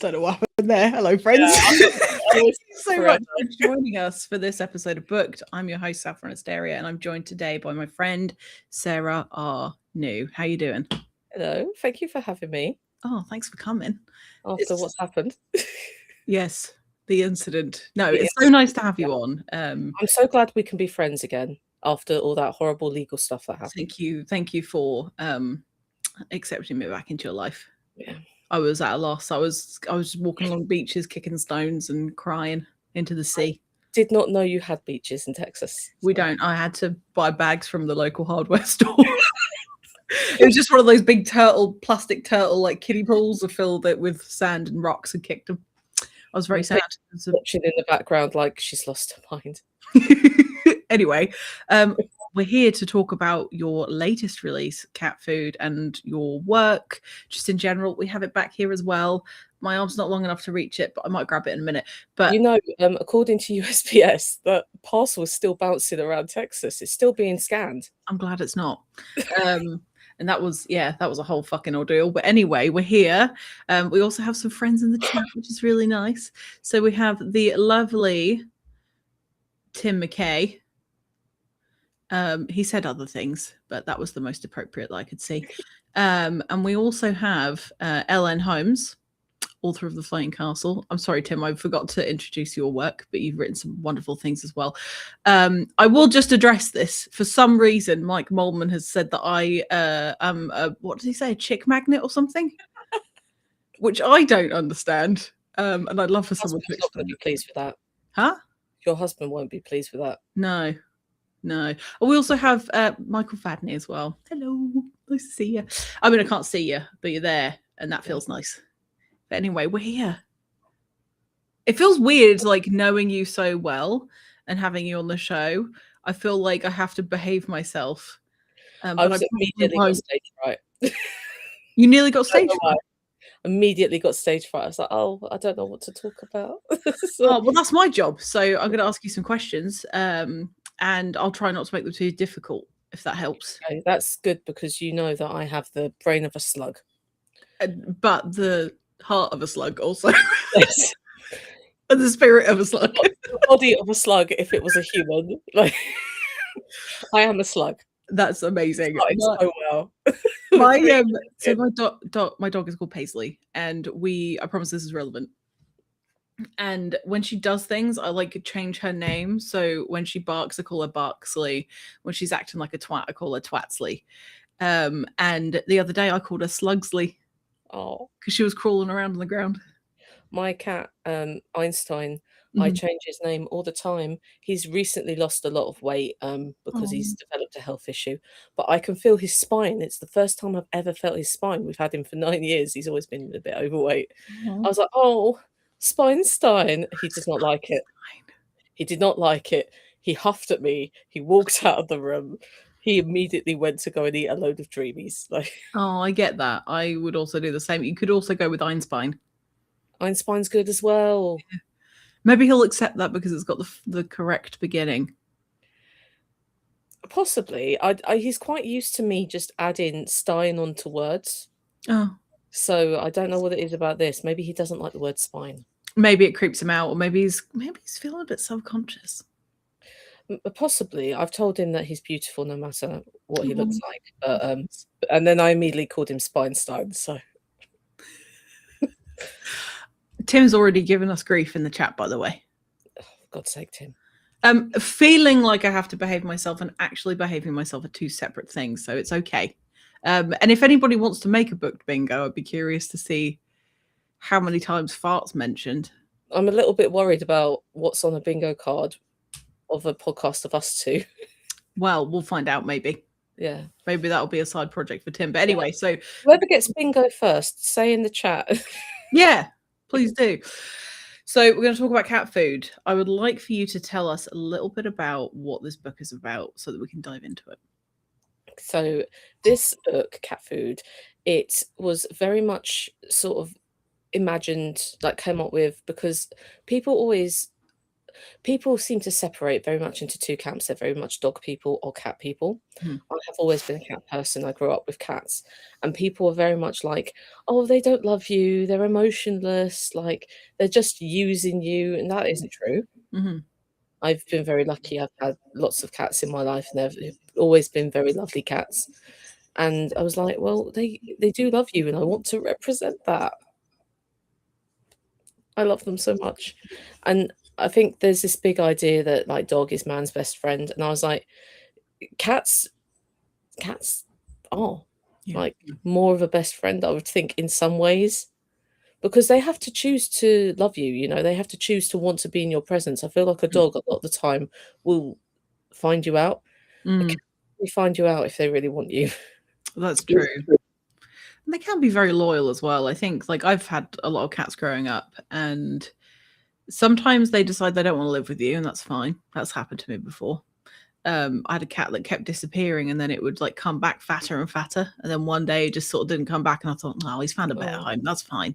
Don't know what happened there. Hello, friends. Yeah, Thank you so much for joining us for this episode of Booked. I'm your host, Saffron Asteria, and I'm joined today by my friend, Sarah R. New. How you doing? Hello, thank you for having me. Oh, thanks for coming. After what's happened. Yes, the incident. No, it's so nice to have you on. I'm so glad we can be friends again after all that horrible legal stuff that happened. Thank you for accepting me back into your life. Yeah. I was at a loss. I was walking along beaches, kicking stones and crying into the sea. Did not know you had beaches in Texas. We don't. I had to buy bags from the local hardware store. It was just one of those big plastic turtle, like kiddie pools, filled it with sand and rocks and kicked them. I was very sad. Watching in the background like she's lost her mind. Anyway, we're here to talk about your latest release, Cat Food, and your work just in general. We have it back here as well. My arm's not long enough to reach it, but I might grab it in a minute. But you know, according to USPS, the parcel is still bouncing around Texas. It's still being scanned. I'm glad it's not. And that was a whole fucking ordeal. But anyway, we're here. We also have some friends in the chat, which is really nice. So we have the lovely Tim McKay. He said other things, but that was the most appropriate that I could see. And we also have Ellen Holmes, author of The Flying Castle. I'm sorry, Tim, I forgot to introduce your work, but you've written some wonderful things as well. I will just address this. For some reason, Mike Moldman has said that I am what did he say, a chick magnet or something? Which I don't understand. And I'd love for someone to explain. Not be pleased with that. Huh? Your husband won't be pleased with that. No. We also have Michael Fadney as well. Hello, nice to see you. I mean, I can't see you, but you're there, and that feels nice. But anyway, we're here. It feels weird, like, knowing you so well and having you on the show. I feel like I have to behave myself. I was immediately got stage fright. You nearly got stage fright? Immediately got stage fright. I was like, oh, I don't know what to talk about. Oh, well, that's my job. So I'm going to ask you some questions. And I'll try not to make them too difficult, if that helps. Okay, that's good, because you know that I have the brain of a slug. But the heart of a slug also. Yes. And the spirit of a slug. The body of a slug if it was a human. Like, I am a slug. That's amazing. So well. My dog is called Paisley, and I promise this is relevant. And when she does things, I like change her name. So when she barks, I call her Barksley. When she's acting like a twat, I call her Twatsley. And the other day I called her Slugsley. Oh, because she was crawling around on the ground. My cat, Einstein, I change his name all the time. He's recently lost a lot of weight because he's developed a health issue. But I can feel his spine. It's the first time I've ever felt his spine. We've had him for 9 years. He's always been a bit overweight. I was like, oh, Spinestein. He does not like it. He did not like it. He huffed at me. He walked out of the room. He immediately went to go and eat a load of dreamies. Like, oh, I get that. I would also do the same. You could also go with Einstein. Einstein's good as well. Yeah. Maybe he'll accept that because it's got the correct beginning. Possibly. He's quite used to me just adding Stein onto words. Oh. So I don't know what it is about this. Maybe he doesn't like the word spine. Maybe it creeps him out, or maybe he's feeling a bit self-conscious. Possibly. I've told him that he's beautiful no matter what he looks like. But, and then I immediately called him Spinestein. So Tim's already given us grief in the chat, by the way. Oh, for God's sake, Tim. Feeling like I have to behave myself and actually behaving myself are two separate things, so it's okay. And if anybody wants to make a booked bingo, I'd be curious to see how many times fart's mentioned. I'm a little bit worried about what's on a bingo card of a podcast of us two. Well, we'll find out, maybe. Yeah. Maybe that'll be a side project for Tim. But anyway, so whoever gets bingo first, say in the chat. Yeah, please do. So we're going to talk about cat food. I would like for you to tell us a little bit about what this book is about so that we can dive into it. So this book, Cat Food, it was very much sort of imagined, like came up with, because people always people seem to separate very much into two camps. They're very much dog people or cat people. Mhm. I have always been a cat person. I grew up with cats, and people are very much like, oh, they don't love you. They're emotionless. Like they're just using you, and that isn't true. Mhm. I've been very lucky. I've had lots of cats in my life, and they've always been very lovely cats. And I was like, well, they do love you, and I want to represent that. I love them so much. And I think there's this big idea that like dog is man's best friend. And I was like, cats cats are Yeah. like more of a best friend, I would think, in some ways. Because they have to choose to love you, you know, they have to choose to want to be in your presence. I feel like a Mm. dog a lot of the time will find you out. A Mm. cat will find you out if they really want you. That's true. And they can be very loyal as well. I think, like, I've had a lot of cats growing up, and sometimes they decide they don't want to live with you, and that's fine. That's happened to me before. I had a cat that kept disappearing, and then it would like come back fatter and fatter, and then one day it just sort of didn't come back, and I thought, oh, he's found a better Oh, home. That's fine.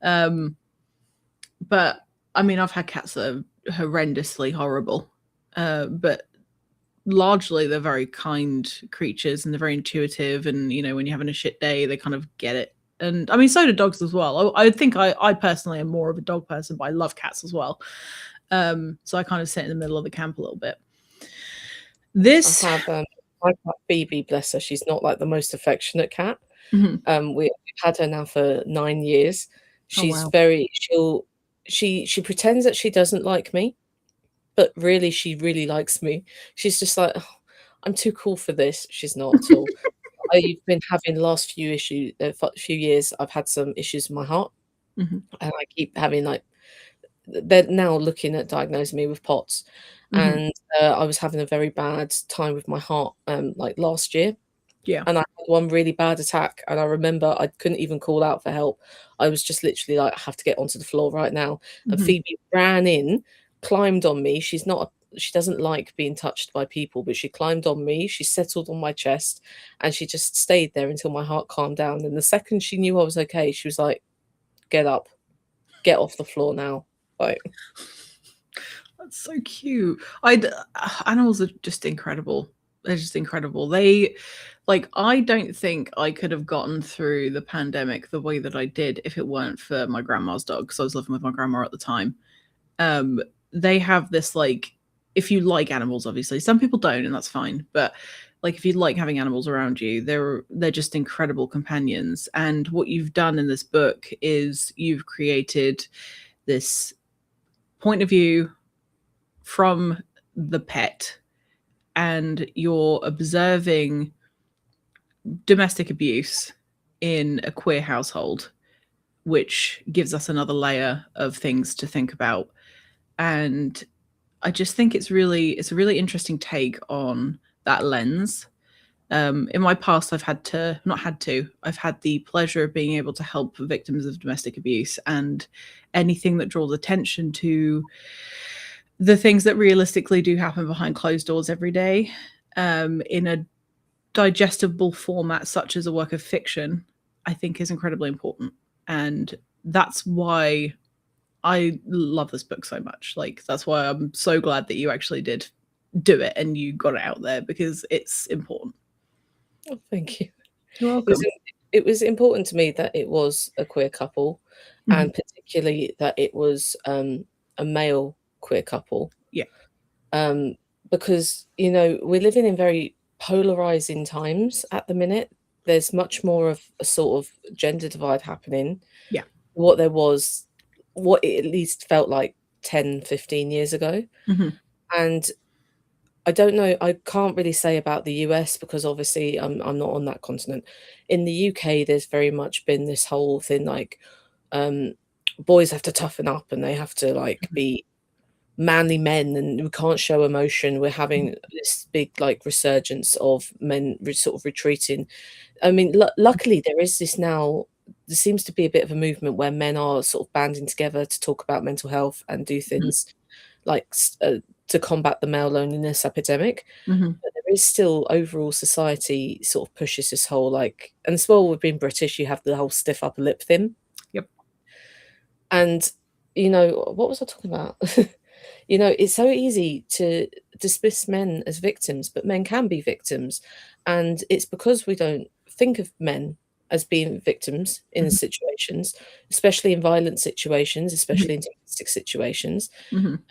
Um, but I mean, I've had cats that are horrendously horrible, but largely they're very kind creatures, and they're very intuitive. And you know, when you're having a shit day, they kind of get it. And I mean, so do dogs as well. I think I personally am more of a dog person, but I love cats as well. So I kind of sit in the middle of the camp a little bit. I This, have my cat Phoebe, bless her, she's not like the most affectionate cat. Mhm. We've had her now for 9 years. Oh She's wow. very she pretends that she doesn't like me, but really she really likes me. She's just like, "Oh, I'm too cool for this." She's not at all. I've been having the last few years, I've had some issues with my heart, Mhm. and I keep having, like they're now looking at diagnosing me with POTS, Mhm. and, I was having a very bad time with my heart, like, last year. Yeah. And I had one really bad attack, and I remember I couldn't even call out for help. I was just literally like, "I have to get onto the floor right now." And Mhm. Phoebe ran in, climbed on me. She doesn't like being touched by people, but she climbed on me, she settled on my chest, and she just stayed there until my heart calmed down. And the second she knew I was okay, she was like, "Get up. Get off the floor now." Like, That's so cute. I'd Animals are just incredible. They're just incredible. They like I don't think I could have gotten through the pandemic the way that I did if it weren't for my grandma's dog, because I was living with my grandma at the time. Um, they have this like if you like animals, obviously. Some people don't, and that's fine. But like if you like having animals around you, they're just incredible companions. And what you've done in this book is you've created this point of view from the pet, and you're observing domestic abuse in a queer household, which gives us another layer of things to think about. And I just think it's a really interesting take on that lens. In my past, I've had the pleasure of being able to help victims of domestic abuse, and anything that draws attention to the things that realistically do happen behind closed doors every day, in a digestible format such as a work of fiction, I think is incredibly important. And that's why I love this book so much. Like, that's why I'm so glad that you actually did do it and you got it out there, because it's important. oh, thank you. You're It was welcome. it was important to me that it was a queer couple, Mhm. and particularly that it was, a male queer couple, Yeah. um, because, you know, we're living in very polarizing times at the minute. There's much more of a sort of gender divide happening. Yeah. What there was what it at least felt like 10, 15 years ago, Mhm. and I don't know, I can't really say about the US because obviously I'm not on that continent. In the UK, there's very much been this whole thing like, um, boys have to toughen up and they have to, like, Mhm. be manly men, and we can't show emotion. We're having this big, like, resurgence of men sort of retreating. I mean, luckily, there seems to be a bit of a movement where men are sort of banding together to talk about mental health and do Mhm. things like to combat the male loneliness epidemic. Mhm. But there is still overall society sort of pushes this whole like, and as well with being British, you have the whole stiff upper lip thing. Yep. And, you know, what was I talking about? You know, it's so easy to dismiss men as victims, but men can be victims. And it's because we don't think of men as being victims in Mhm. situations, especially in violent situations, Mhm. especially in domestic situations. Mhm.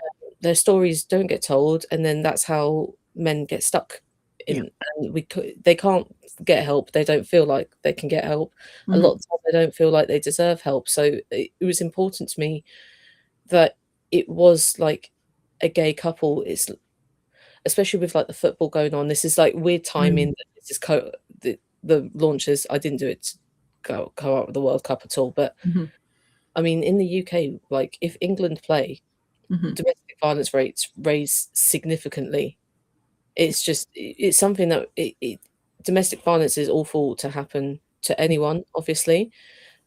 Their stories don't get told, and then that's how men get stuck Yeah. in, and they can't get help. They don't feel like they can get help. A Mhm. lot of the time, they don't feel like they deserve help. So it was important to me that it was like a gay couple. It's especially with like the football going on. This is like weird timing. Mm. That This is the launches. I didn't do it to go out with the World Cup at all, but Mhm. I mean, in the UK, like if England play, Mhm. domestic violence rates raise significantly. It's something that domestic violence is awful to happen to anyone, obviously,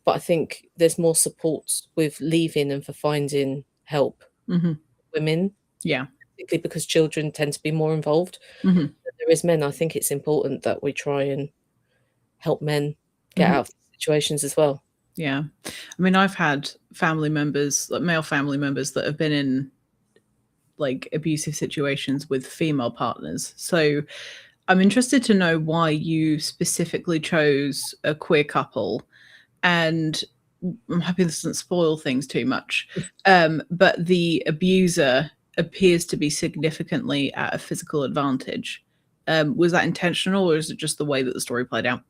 but I think there's more support with leaving and for finding help Mhm. women, Yeah. particularly because children tend to be more involved Mhm. than there is men. I think it's important that we try and help men get Mhm. out of these situations as well. Yeah. I mean, I've had family members, like male family members, that have been in like abusive situations with female partners. So I'm interested to know why you specifically chose a queer couple. And I'm hoping this doesn't spoil things too much. But the abuser appears to be significantly at a physical advantage. Was that intentional, or is it just the way that the story played out?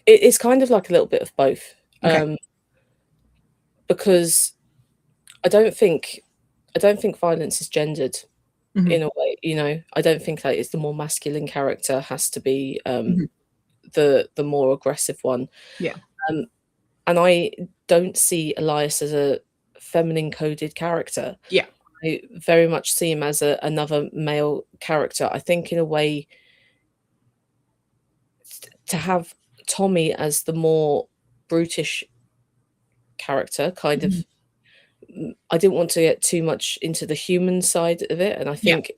It's kind of like a little bit of both, Okay. because I don't think I don't think violence is gendered in Hmm. a way. You know, I don't think that it's the more masculine character has to be Hmm. the more aggressive one. Yeah. Um, and I don't see Elias as a feminine coded character. Yeah. I very much see him as another male character. I think in a way to have Tommy as the more brutish character, kind Mhm. of. I didn't want to get too much into the human side of it, and I Yeah. think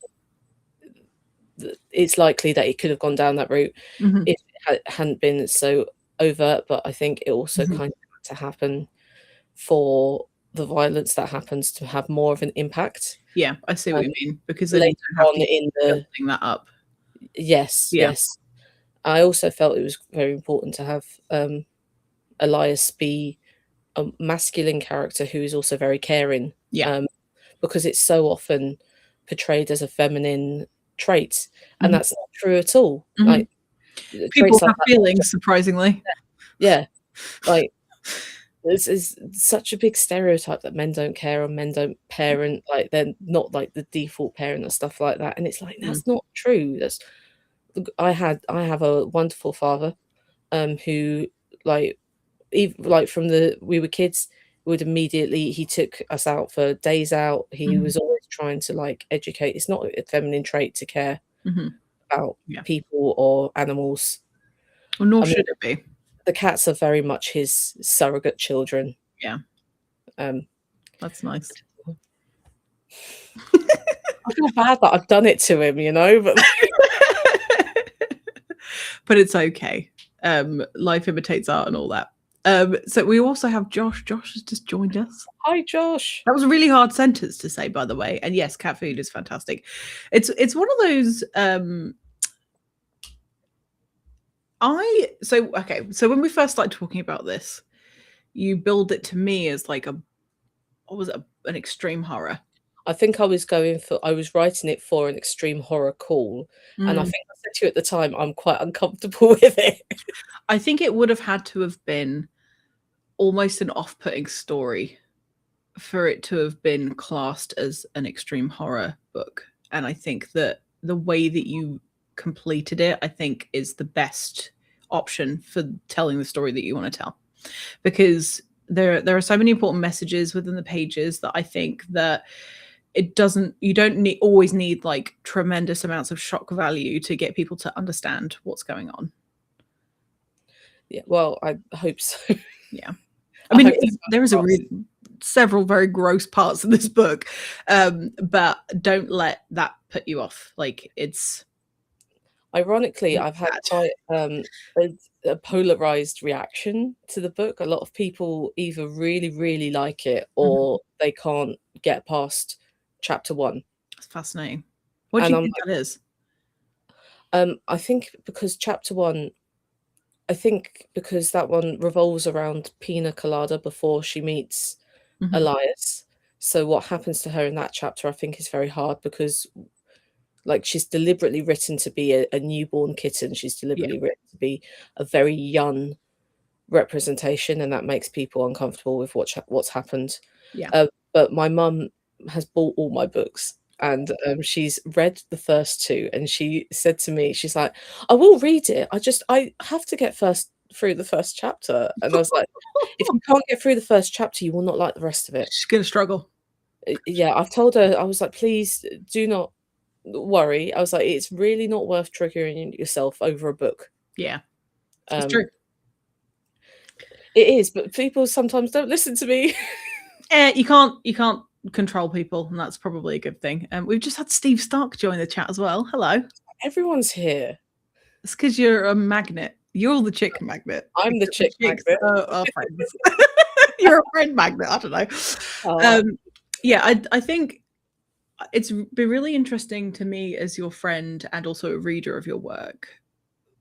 it's likely that he could have gone down that route Hmm. if it hadn't been so overt. But I think it also Hmm. kind of had to happen for the violence that happens to have more of an impact. Yeah. I see what Um, you mean, because then you later don't have on to keep in the building that up. yes, Yeah. yes. I also felt it was very important to have Elias be a masculine character who is also very caring, Yeah. um, because it's so often portrayed as a feminine trait, and Hmm. that's not true at all. Hmm. Like People traits like have that, feelings, surprisingly. yeah, like this is such a big stereotype that men don't care and men don't parent, like they're not like the default parent and stuff like that. And it's like Mm. that's not true. That's I have a wonderful father, who like even like from the we were kids, would immediately he took us out for days out. He Mhm. was always trying to like educate. It's not a feminine trait to care Mhm. about Yeah. people or animals. Well, nor I mean, should it be. the cats are very much his surrogate children. Yeah. Um, That's nice. I feel bad that I've done it to him, you know, but But it's okay. Life imitates art and all that. So we also have Josh. Josh has just joined us. hi, Josh. That was a really hard sentence to say, by the way. And yes, cat food is fantastic. It's one of those. So when we first started talking about this, you build it to me as like a what was it, an extreme horror. I think I was writing it for an extreme horror call, and I Mm. think I said to you at the time, I'm quite uncomfortable with it. I think it would have had to have been almost an off-putting story for it to have been classed as an extreme horror book. And I think that the way that you completed it, I think, is the best option for telling the story that you want to tell. Because there are so many important messages within the pages that I think that you don't need always need like tremendous amounts of shock value to get people to understand what's going on. Yeah, well, I hope so. Yeah. I mean, hope that there is comes several very gross parts of this book, but don't let that put you off. Like it's. Ironically, I've had Sad. quite a polarized reaction to the book. A lot of people either really, really like it or they can't get past chapter 1. That's fascinating. What do And you I'm think that is? I think because chapter 1, I think because that one revolves around Pina Colada before she meets Mhm. Elias. So what happens to her in that chapter, I think, is very hard because, like, she's deliberately written to be a newborn kitten. She's Yeah, deliberately written to be a very young representation, and that makes people uncomfortable with what's happened. yeah. But my mum has bought all my books, and she's read the first 2, and she said to me, she's like, "I will read it. I have to get first through the first chapter." And I was like, "If you can't get through the first chapter, you will not like the rest of it." She's gonna struggle. Yeah, I've told her, I was like, "Please do not worry." I was like, "It's really not worth triggering yourself over a book." Yeah, it's Um, true. it is, but people sometimes don't listen to me. You can't control people, and that's probably a good thing. We've just had Steve Stark join the chat as well. Hello. Everyone's here. It's because you're a magnet. You're the chick magnet. I'm the Because the chick chicks magnet. are friends. You're a friend magnet. I don't know. Oh, Yeah, I think it's been really interesting to me as your friend and also a reader of your work,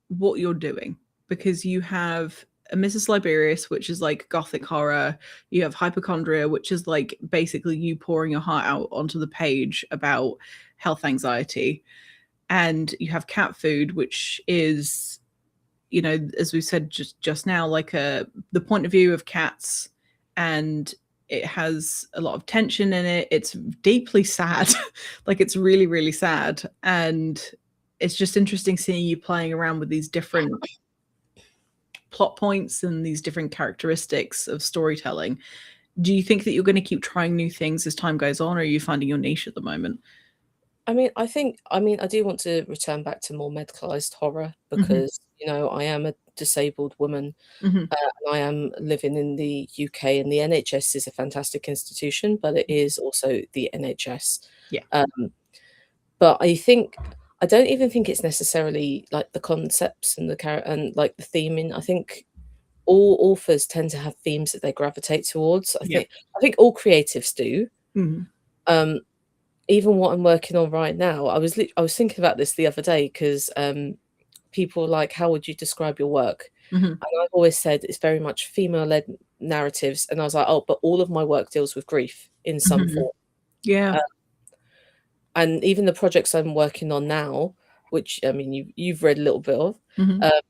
what you're doing, because you have a Mrs. Liberius, which is like gothic horror. You have Hypochondria, which is like basically you pouring your heart out onto the page about health anxiety. And you have Cat Food, which is, you know, as we said just now, like the point of view of cats, and it has a lot of tension in it. It's deeply sad. Like it's really, really sad. And it's just interesting seeing you playing around with these different plot points and these different characteristics of storytelling. Do you think that you're going to keep trying new things as time goes on, or are you finding your niche at the moment? I do want to return back to more medicalized horror Mhm, because, I am a disabled woman, mhm. and I am living in the UK, and the NHS is a fantastic institution, but it is also the NHS. Yeah. Um, but I don't even think it's necessarily like the concepts and and like the theming. I think all authors tend to have themes that they gravitate towards. I Yeah. think I think all creatives do. Mhm, Um, Even what I'm working on right now, I was thinking about this the other day because people are like, "How would you describe your work?" mhm, And I've always said it's very much female-led narratives, and I was like, "Oh, but all of my work deals with grief in some mhm. form." Yeah. Uh, and even the projects I'm working on now, which I mean you've read a little bit of, Mhm. uh,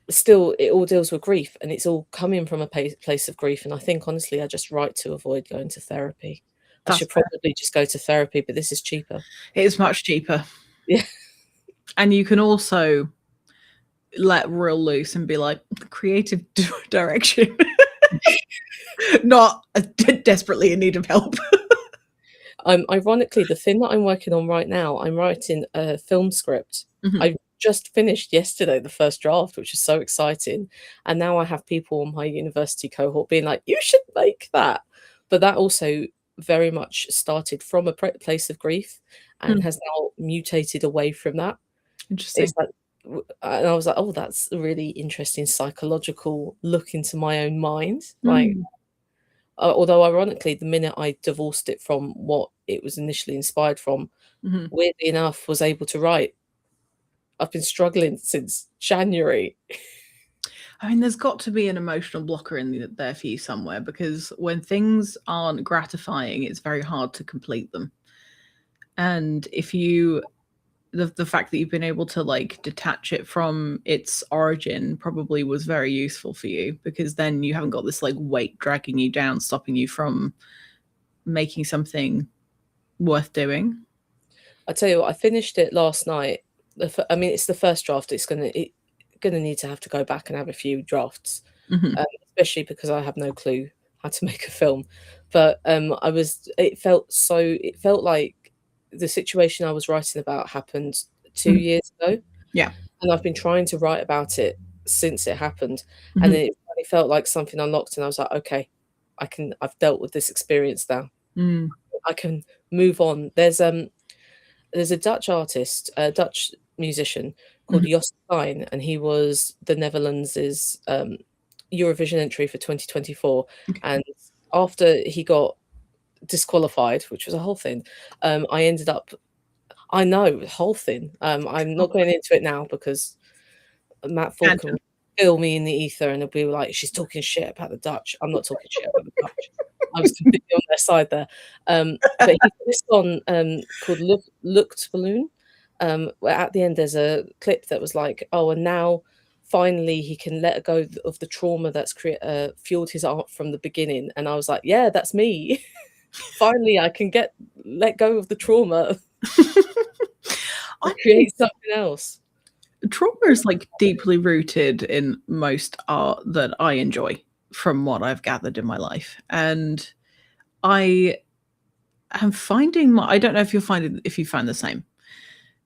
still it all deals with grief, and it's all coming from a place of grief. And I think honestly, I just write to avoid going to therapy. I That's should probably just go to therapy, but this is cheaper. It is much cheaper. Yeah. And you can also let real loose and be like, creative direction, not desperately in need of help. Ironically, the thing that I'm working on right now, I'm writing a film script. Mhm, I just finished yesterday the first draft, which is so exciting. And now I have people on my university cohort being like, "You should make that." But that also very much started from a place of grief and mm, has now mutated away from that. interesting. It's like, and I was like, "Oh, that's a really interesting psychological look into my own mind." Like, Mm, although ironically, the minute I divorced it from what it was initially inspired from, mhm. weirdly enough, was able to write. I've been struggling since January. I mean, there's got to be an emotional blocker there for you somewhere, because when things aren't gratifying, it's very hard to complete them. And if you the fact that you've been able to like detach it from its origin probably was very useful for you, because then you haven't got this like weight dragging you down, stopping you from making something worth doing. I tell you what, I finished it last night. I mean, it's the first draft. Gonna need to have to go back and have a few drafts, Mhm, especially because I have no clue how to make a film. But I was. It felt like the situation I was writing about happened two mhm. years ago, Yeah. and I've been trying to write about it since it happened, and Mhm. then it finally felt like something unlocked, and I was like, okay, I've dealt with this experience now. Mm. I can move on. There's a Dutch artist, a Dutch musician called Jos Stein, and he was the Netherlands' Eurovision entry for 2024. Okay. And after he got disqualified, which was a whole thing, I ended up. I know, whole thing. I'm not going into it now because Matt Falcon will fill me in the ether and he'll be like, she's talking shit about the Dutch. I'm not talking shit about the Dutch. I was completely on their side there. But he put this on called Looked Balloon. Where at the end there's a clip that was like, oh, and now finally he can let go of the trauma that's fueled his art from the beginning. And I was like, yeah, that's me. Finally, I can let go of the trauma. Create something else. Trauma is like deeply rooted in most art that I enjoy, from what I've gathered in my life, and I am finding I don't know if you find the same,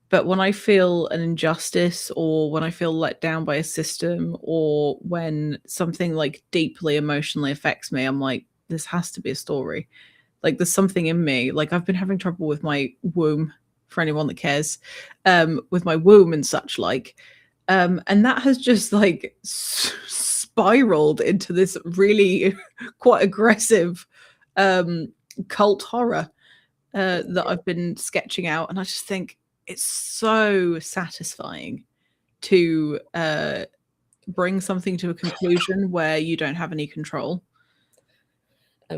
but when I feel an injustice, or when I feel let down by a system, or when something like deeply emotionally affects me, I'm like, this has to be a story. Like, there's something in me. Like, I've been having trouble with my womb, for anyone that cares, with my womb and such like. And that has just like spiraled into this really quite aggressive cult horror that I've been sketching out. And I just think it's so satisfying to bring something to a conclusion where you don't have any control.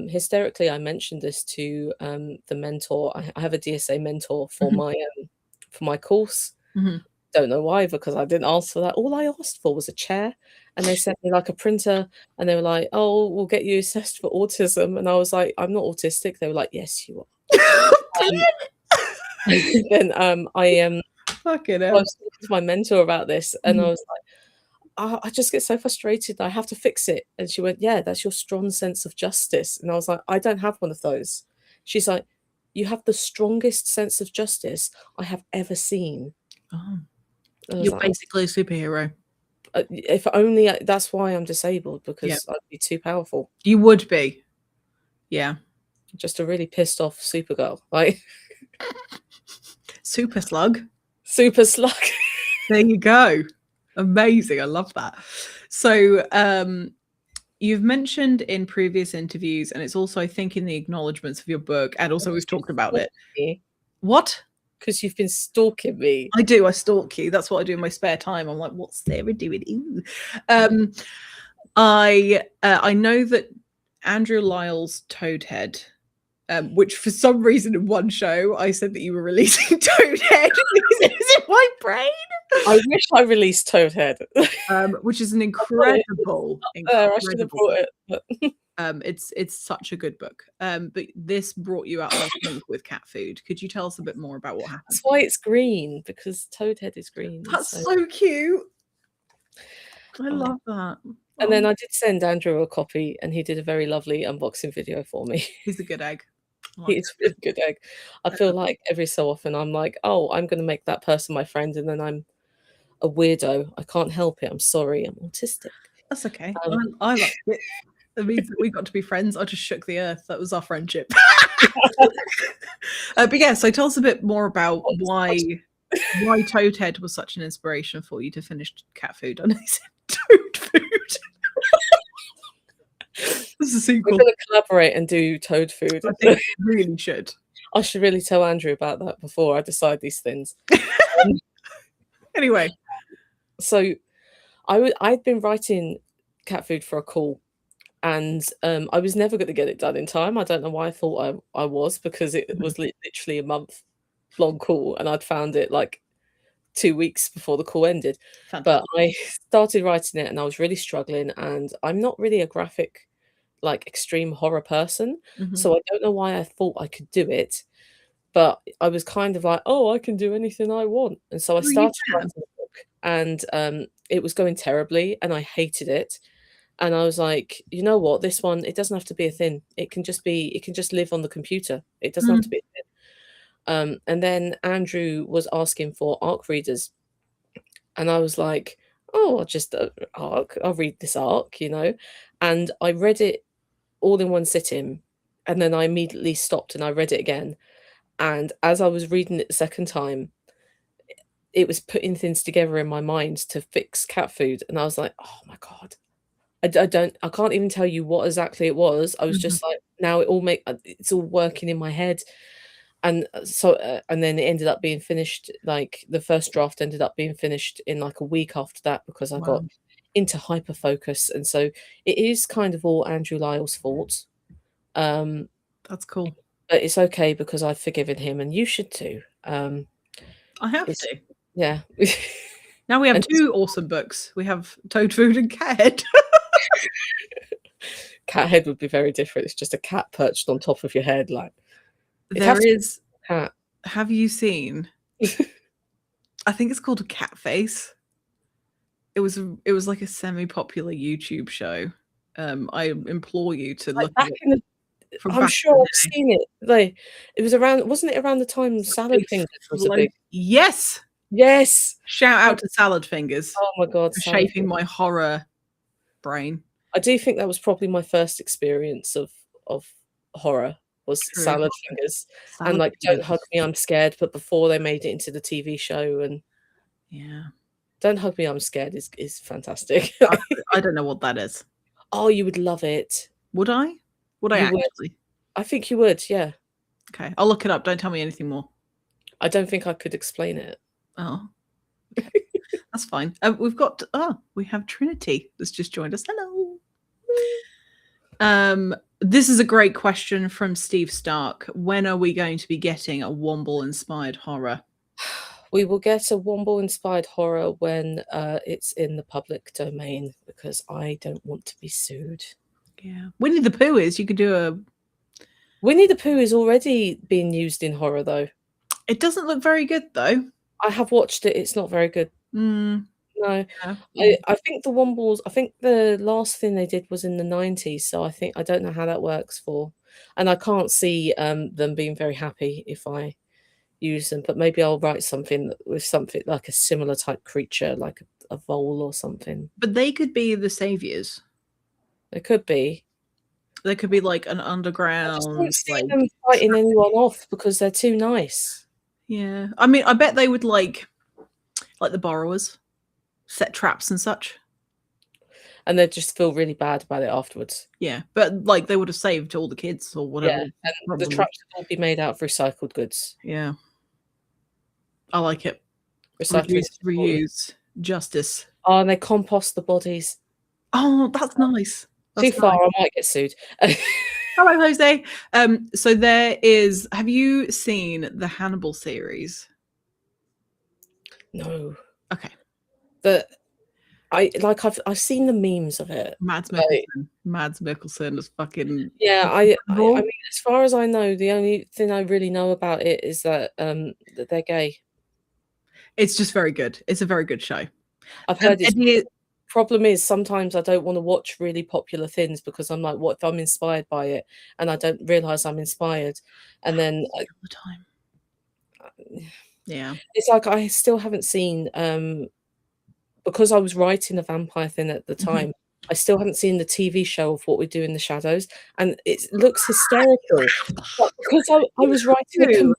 Hysterically, I mentioned this to the mentor. I have a DSA mentor for my course. Don't know why, because I didn't ask for that. All I asked for was a chair, and they sent me like a printer, and they were like, "Oh, we'll get you assessed for autism." And I was like, "I'm not autistic." They were like, "Yes, you are." Then I Fucking I hell. was talking to my mentor about this, and I was like, I just get so frustrated. I have to fix it. And she went, yeah, that's your strong sense of justice. And I was like, I don't have one of those. She's like, you have the strongest sense of justice I have ever seen. Oh. You're like, basically a superhero. If only that's why I'm disabled, because I'd be too powerful. You would be. Yeah. Just a really pissed off Supergirl. Like Super slug. Super slug. There you go. Amazing. I love that. So you've mentioned in previous interviews, and it's also, I think, in the acknowledgements of your book, and also we've talked about it. What? Because you've been stalking me. I do. I stalk you. That's what I do in my spare time. I'm like, what's Sarah doing? I know that Andrew Lyle's Toadhead, which for some reason in one show I said that you were releasing Toadhead because it was in my brain. I wish I released Toadhead. Which is an incredible. I should have brought it. But it's such a good book. But this brought you out last month with cat food. Could you tell us a bit more about what happened? That's why it's green, because Toadhead is green. That's so cute. I love that. And then I did send Andrew a copy, and he did a very lovely unboxing video for me. He's a good egg. He's a really good egg. I feel like every so often I'm like, oh, I'm going to make that person my friend, and then I'm a weirdo. I can't help it. I'm sorry. I'm autistic. That's okay. I like it. It means that we got to be friends. I just shook the earth. That was our friendship. But yeah, so tell us a bit more about why Toadhead was such an inspiration for you to finish cat food. I know you said toad food. This is a sequel. We're going to collaborate and do toad food. I think we really should. I should really tell Andrew about that before I decide these things. Anyway, so I'd been writing cat food for a call, and I was never going to get it done in time. I don't know why I thought I was, because it was literally a month-long call, and I'd found it like 2 weeks before the call ended. Fantastic. But I started writing it, and I was really struggling, and I'm not really a graphic, like, extreme horror person, so I don't know why I thought I could do it, but I was kind of like, oh, I can do anything I want. And so I started writing the book, and it was going terribly, and I hated it. And I was like, you know what, this one, it doesn't have to be a thing. It can just live on the computer. It doesn't have to be a thing. And then Andrew was asking for ARC readers. And I was like, oh, I'll just ARC. I'll read this ARC, you know. And I read it all in one sitting. And then I immediately stopped and I read it again. And as I was reading it the second time, it was putting things together in my mind to fix cat food, and I was like, "Oh my God." I can't even tell you what exactly it was. I was Mhm. just like, now it's all working in my head. And and then it ended up being finished, like the first draft ended up being finished in like a week after that because I got Wow, into hyper focus. And so it is kind of all Andrew Lyle's fault. Um, that's cool. but it's okay because I've forgiven him, and you should too. I have It's to. yeah. Now we have And 2 awesome books. We have Toad Food and Cathead. cat head would be very different. It's just a cat perched on top of your head, like it'd have There to be is a cat. have you seen I think it's called a Cat Face. It was like a semi-popular YouTube show. I implore you to Like look back it up in the from I'm back sure in the I've day. seen it. Like, it was around wasn't it around the time It's a Salad big Fingers was a float big Yes! Yes! Shout Oh out to Salad Fingers oh my God, for Salad shaping Fingers. my horror brain. I do think that was probably my first experience of horror was True. Salad Fingers, and, Salad like, Fingers Don't Hug is Me, I'm Scared, but before they made it into the TV show, and yeah. Don't Hug Me, I'm Scared is fantastic. I I don't know what that is. Oh, you would love it. Would I? Would I You would. actually? I think you would, yeah. Okay, I'll look it up. Don't tell me anything more. I don't think I could explain it. Oh, okay. That's fine. We have Trinity that's just joined us. Hello. This is a great question from Steve Stark. When are we going to be getting a Womble-inspired horror? We will get a Womble-inspired horror when it's in the public domain because I don't want to be sued. Yeah, Winnie the Pooh is. You could do a. Winnie the Pooh is already being used in horror, though. It doesn't look very good though. I have watched it. It's not very good. Mm, No, yeah. I think the Wombles. I think the last thing they did was in the 90s, so I don't know how that works for, and I can't see them being very happy if I use them. But maybe I'll write something with something like a similar type creature, like a vole or something. But they could be the saviors. It could be. There could be like an I just underground, don't see like. them fighting anyone off because they're too nice. Yeah, I mean, I bet they would like the borrowers, set traps and such. And they just feel really bad about it afterwards. Yeah, but like they would have saved all the kids or whatever. Yeah, and the problem was. traps will all be made out of recycled goods. Yeah, I like it. Recycling is important. Reuse, justice. Oh, and they compost the bodies. Oh, that's nice. Too That's far, nice. I might get sued. Hello, Jose. So there is. Have you seen the Hannibal series? No. Okay. I've seen the memes of it. Mads Like, Mikkelsen. Mads Mikkelsen is fucking. yeah, I incredible. mean, as far as I know, the only thing I really know about it is that they're gay. It's just very good. It's a very good show. I've heard it's Eddie, problem is sometimes I don't want to watch really popular things because I'm like, what if I'm inspired by it and I don't realize I'm inspired, and then all the time. Yeah. it's like I still haven't seen because I was writing a vampire thing at the time. I still haven't seen the TV show of What We Do in the Shadows, and it looks hysterical. But because I was writing a comedic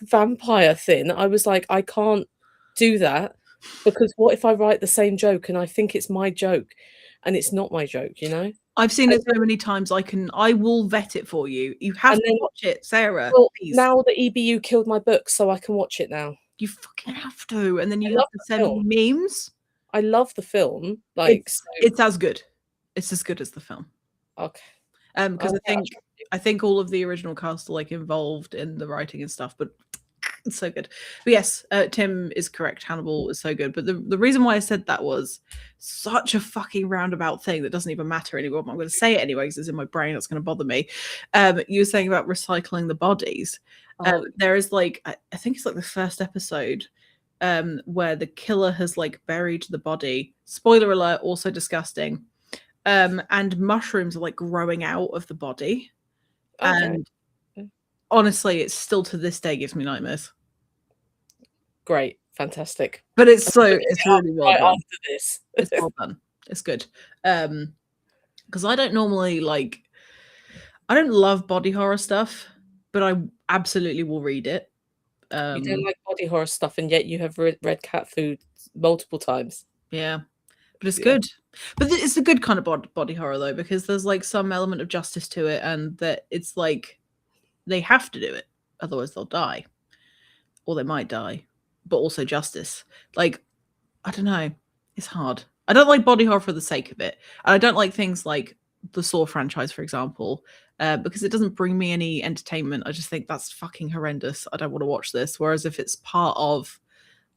vampire thing, I was like, I can't do that because what if I write the same joke and I think it's my joke and it's not my joke, you know? I've seen it so many times. I will vet it for you. You have to watch it, Sarah. Well, Please. now the EBU killed my book, so I can watch it now. You fucking have to, and then you I have to send me memes. I love the film. Like, it's as good. It's as good as the film. Okay. Because I think all of the original cast are like involved in the writing and stuff, but it's so good. But yes, Tim is correct. Hannibal is so good. But the reason why I said that was such a fucking roundabout thing that doesn't even matter anymore. But I'm going to say it anyway because it's in my brain. It's going to bother me. You were saying about recycling the bodies. There is like I think it's like the first episode where the killer has like buried the body. Spoiler alert, also disgusting. And mushrooms are like growing out of the body. Okay. And honestly, it's still to this day gives me nightmares. Great, fantastic. But it's really well done. After this. It's well done. It's good. Because I don't normally I don't love body horror stuff, but I absolutely will read it. You don't like body horror stuff, and yet you have read cat food multiple times. Yeah, but it's good. But it's a good kind of body horror though, because there's like some element of justice to it, and that it's like they have to do it, otherwise they'll die, or they might die. But also justice. Like, I don't know. It's hard. I don't like body horror for the sake of it. And I don't like things like the Saw franchise, for example, because it doesn't bring me any entertainment. I just think that's fucking horrendous. I don't want to watch this. Whereas if it's part of,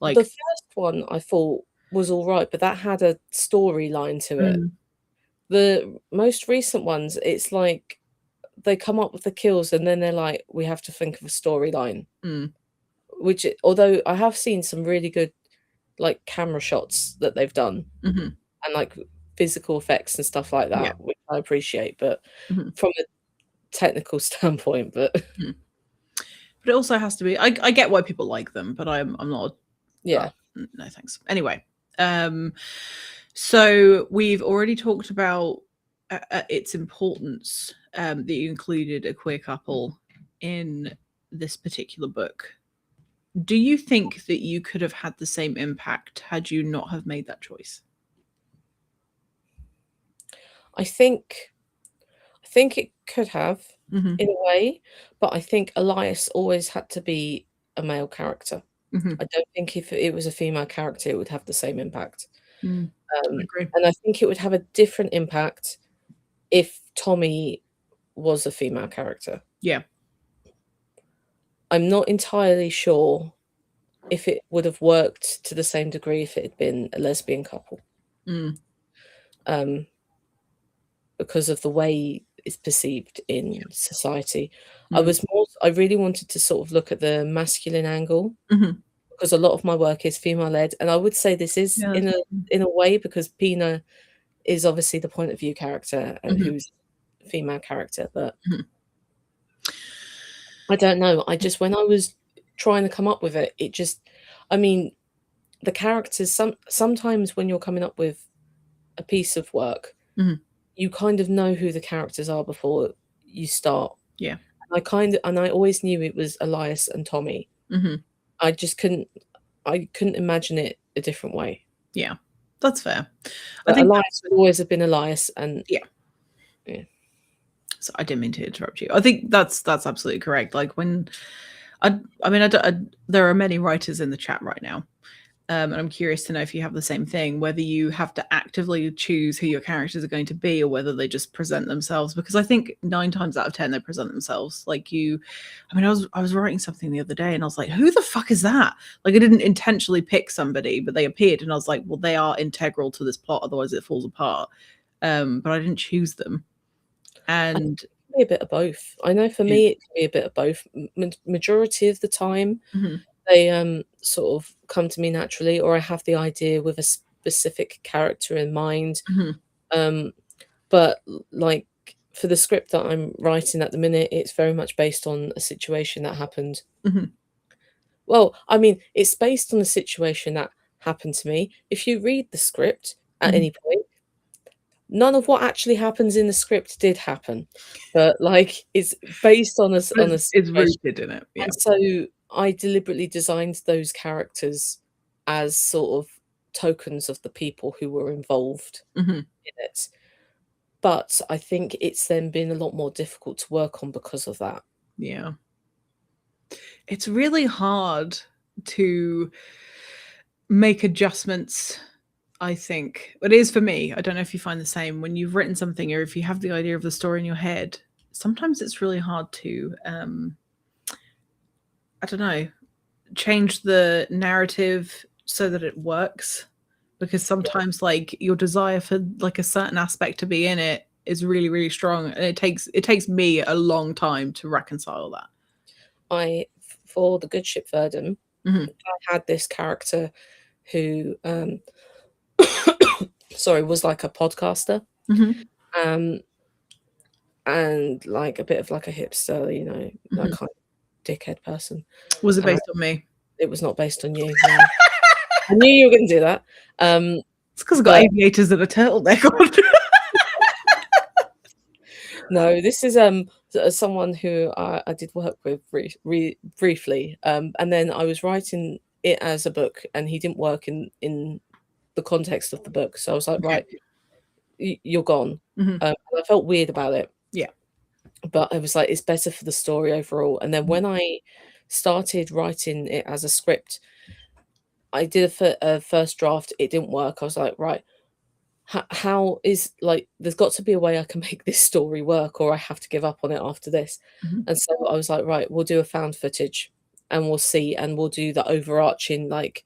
like, the first one I thought was all right, but that had a storyline to it. The most recent ones, it's like they come up with the kills and then they're like, we have to think of a storyline. Which, although I have seen some really good like camera shots that they've done, and like physical effects and stuff like that, which I appreciate, but from a technical standpoint, but it also has to be. I get why people like them, but I'm not. Yeah, no thanks. Anyway, so we've already talked about its importance, that you included a queer couple in this particular book. Do you think that you could have had the same impact had you not have made that choice? I think it could have, in a way, but I think Elias always had to be a male character. I don't think if it was a female character, it would have the same impact. I agree. And I think it would have a different impact if Tommy was a female character. Yeah. I'm not entirely sure if it would have worked to the same degree if it had been a lesbian couple. Because of the way it's perceived in society. I really wanted to sort of look at the masculine angle, because a lot of my work is female led, and I would say this is in a way, because Pina is obviously the point of view character and who's a female character, but I don't know. When I was trying to come up with it, the characters, sometimes when you're coming up with a piece of work, you kind of know who the characters are before you start. Yeah. And I always knew it was Elias and Tommy. I couldn't imagine it a different way. Yeah, that's fair. But I think Elias would always have been Elias, and yeah. So I didn't mean to interrupt you. I think that's absolutely correct. Like when there are many writers in the chat right now, and I'm curious to know if you have the same thing, whether you have to actively choose who your characters are going to be or whether they just present themselves. Because I think 9 times out of 10 they present themselves. Like I was writing something the other day and I was like, who the fuck is that? Like I didn't intentionally pick somebody, but they appeared and I was like, well, they are integral to this plot, otherwise it falls apart. But I didn't choose them. And it can be a bit of both. I know for me it can be a bit of both. Majority of the time they sort of come to me naturally, or I have the idea with a specific character in mind. But like for the script that I'm writing at the minute, it's very much based on a situation that happened. Well, I mean, it's based on a situation that happened to me. If you read the script at any point, none of what actually happens in the script did happen, but like it's based on it's rooted in it. Yeah. And so I deliberately designed those characters as sort of tokens of the people who were involved in it. But I think it's then been a lot more difficult to work on because of that. Yeah. It's really hard to make adjustments, I think. It is for me. I don't know if you find the same. When you've written something or if you have the idea of the story in your head, sometimes it's really hard to I don't know, change the narrative so that it works, because sometimes like your desire for like a certain aspect to be in it is really, really strong, and it takes me a long time to reconcile that. For the Good Ship Verdun, I had this character who was like a podcaster, and like a bit of like a hipster, you know, that kind of dickhead person. Was it based on me? It was not based on you. No. I knew you were going to do that. It's because I've got aviators and a turtleneck on. No, this is someone who I did work with briefly, and then I was writing it as a book, and he didn't work in the context of the book. So I was like, Okay. right, you're gone. Mhm. And I felt weird about it. Yeah. But I was like, it's better for the story overall. And then when I started writing it as a script, I did a first draft. It didn't work. I was like, right, how is, like, there's got to be a way I can make this story work, or I have to give up on it after this. Mhm. And so I was like, right, we'll do a found footage and we'll see, and we'll do the overarching, like,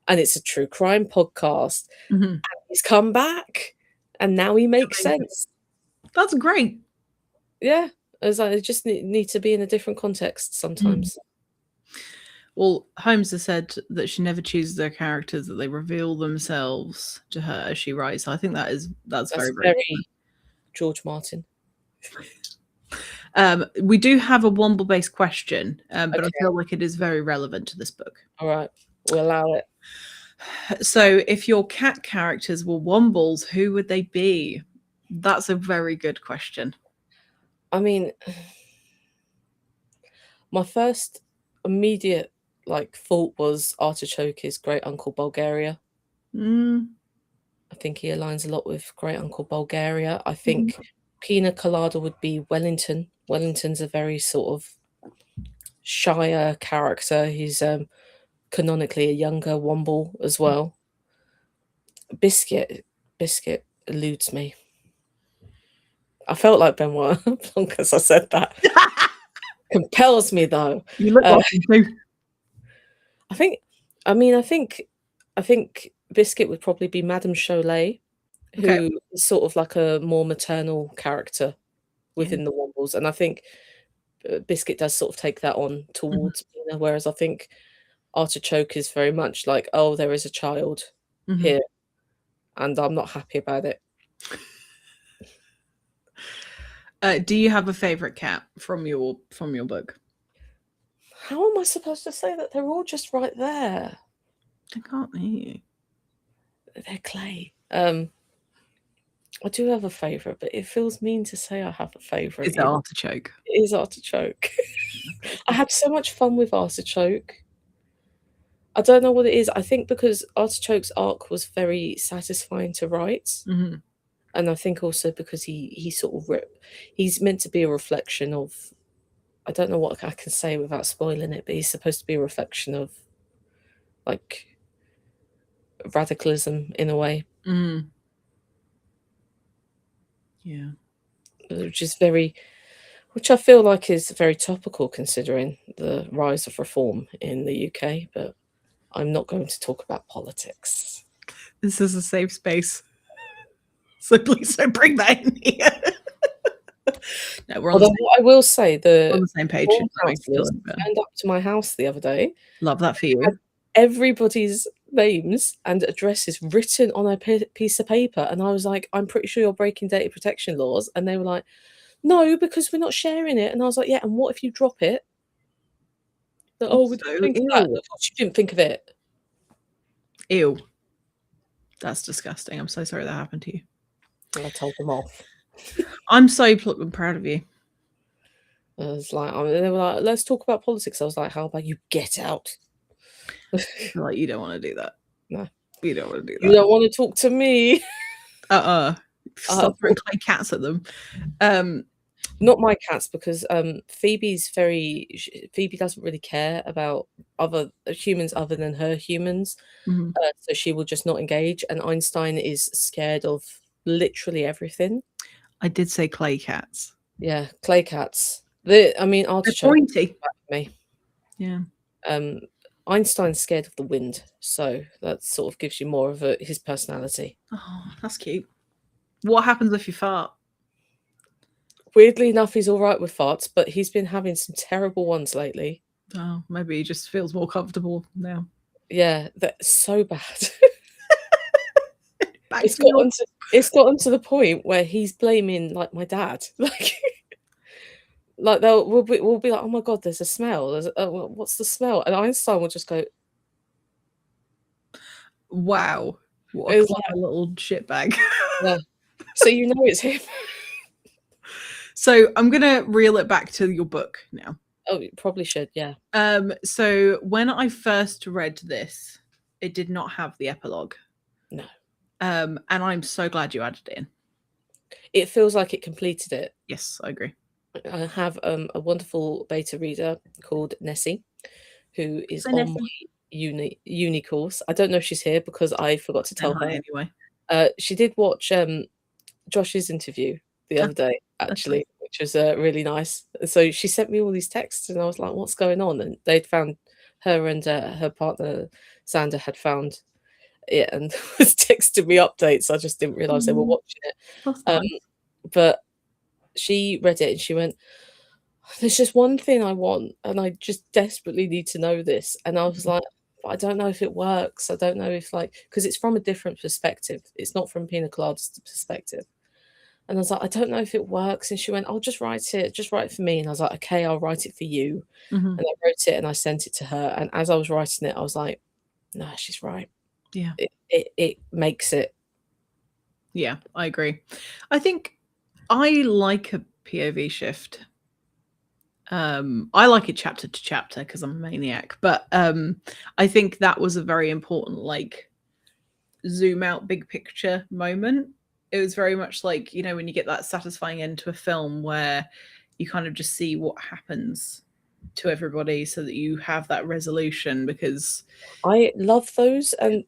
and it's a true crime podcast. Mhm. He's come back and now he makes Amazing. sense. That's great. Yeah. I was like, I just need to be in a different context sometimes. Well, Holmes has said that she never chooses their characters; that they reveal themselves to her as she writes. So I think that's very, Very George Martin. We do have a Womble-based question, but Okay. I feel like it is very relevant to this book. All right, we'll allow it. So, if your cat characters were Wombles, who would they be? That's a very good question. I mean, my first immediate thought was Artichoke is Great Uncle Bulgaria. Mm. I think he aligns a lot with Great Uncle Bulgaria. I think Pina Colada would be Wellington. Wellington's a very sort of shyer character. He's canonically a younger Womble as well. Biscuit eludes me. I felt like Benoit Blanc as I said that. Compels me though. You look like him too. I think Biscuit would probably be Madame Cholet, who is sort of like a more maternal character within the Wombles, and I think Biscuit does sort of take that on towards Pina, whereas I think Artichoke is very much like, oh, there is a child here, and I'm not happy about it. Do you have a favorite cat from your book? How am I supposed to say that? They're all just right there. I can't hear you. They're clay. I do have a favourite, but it feels mean to say I have a favourite. It's Artichoke. It is Artichoke. I had so much fun with Artichoke. I don't know what it is. I think because Artichoke's arc was very satisfying to write. And I think also because he sort of he's meant to be a reflection of, I don't know what I can say without spoiling it, but he's supposed to be a reflection of like radicalism in a way. Yeah. Which I feel like is very topical considering the rise of reform in the UK, but I'm not going to talk about politics. This is a safe space. So please don't bring that in here. No, we're on Although what I will say, on the same page. turned up to my house the other day. Love that for you. Everybody's names and addresses written on a piece of paper, and I was like, I'm pretty sure you're breaking data protection laws, and they were like, no, because we're not sharing it. And I was like, yeah, and what if you drop it? Oh, we didn't think of that. Of course you didn't think of it. Ew. That's disgusting. I'm so sorry that happened to you. And I told them off. I'm so proud of you. I was like, they were like, let's talk about politics. I was like, how about you get out? Like, you don't want to do that. No. You don't want to do that. You don't want to talk to me. Stop throwing clay cats at them. Not my cats, because Phoebe doesn't really care about other humans other than her humans. So she will just not engage. And Einstein is scared of literally everything. I did say clay cats. Yeah, clay cats. Artichoke. They're pointy. Me. Yeah. Einstein's scared of the wind, so that sort of gives you more of his personality. Oh, that's cute. What happens if you fart? Weirdly enough, he's all right with farts, but he's been having some terrible ones lately. Oh, maybe he just feels more comfortable now. Yeah, that's so bad. It's gotten to the point where he's blaming like my dad. Like we'll be like, oh my god, there's a smell. What's the smell? And Einstein will just go, wow, what a little shitbag. Yeah. So you know it's him. So I'm gonna reel it back to your book now. Oh, you probably should, yeah. So when I first read this, it did not have the epilogue. No. And I'm so glad you added it in. It feels like it completed it. Yes, I agree. I have a wonderful beta reader called Nessie, who is Hi, on my uni course. I don't know if she's here because I forgot to tell her. Anyway. She did watch Josh's interview the other day, actually, nice. which was really nice. So she sent me all these texts, and I was like, "What's going on?" And they'd found her and her partner Xander had found it and was texting me updates. I just didn't realize they were watching it. That's nice. But she read it and she went, "There's just one thing I want, and I just desperately need to know this." And I was like, "I don't know if it works. I don't know if because it's from a different perspective. It's not from Pina Colada's perspective." And I was like, "I don't know if it works." And she went, "I'll just write it. Just write it for me." And I was like, "Okay, I'll write it for you." Mm-hmm. And I wrote it and I sent it to her. And as I was writing it, I was like, "No, she's right. Yeah. It makes it." Yeah, I agree. I think I like a POV shift. I like it chapter to chapter because I'm a maniac, but I think that was a very important zoom out big picture moment. It was very much like, when you get that satisfying end to a film where you kind of just see what happens to everybody so that you have that resolution, because I love those, and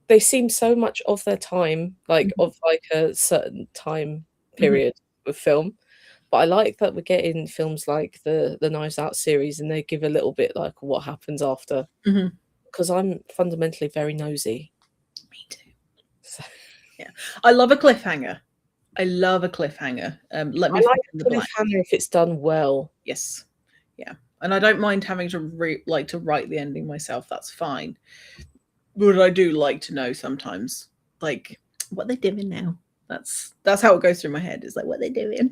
they seem so much of their time, of a certain time period of film. But I like that we're getting films like the Knives Out series, and they give a little bit like what happens after. Because I'm fundamentally very nosy. Me too. So. Yeah, I love a cliffhanger. Let me. I like a cliffhanger if it's done well. Yes, yeah, and I don't mind having to write the ending myself. That's fine. But I do like to know sometimes, what they're doing now. That's how it goes through my head. Is like, what they're doing.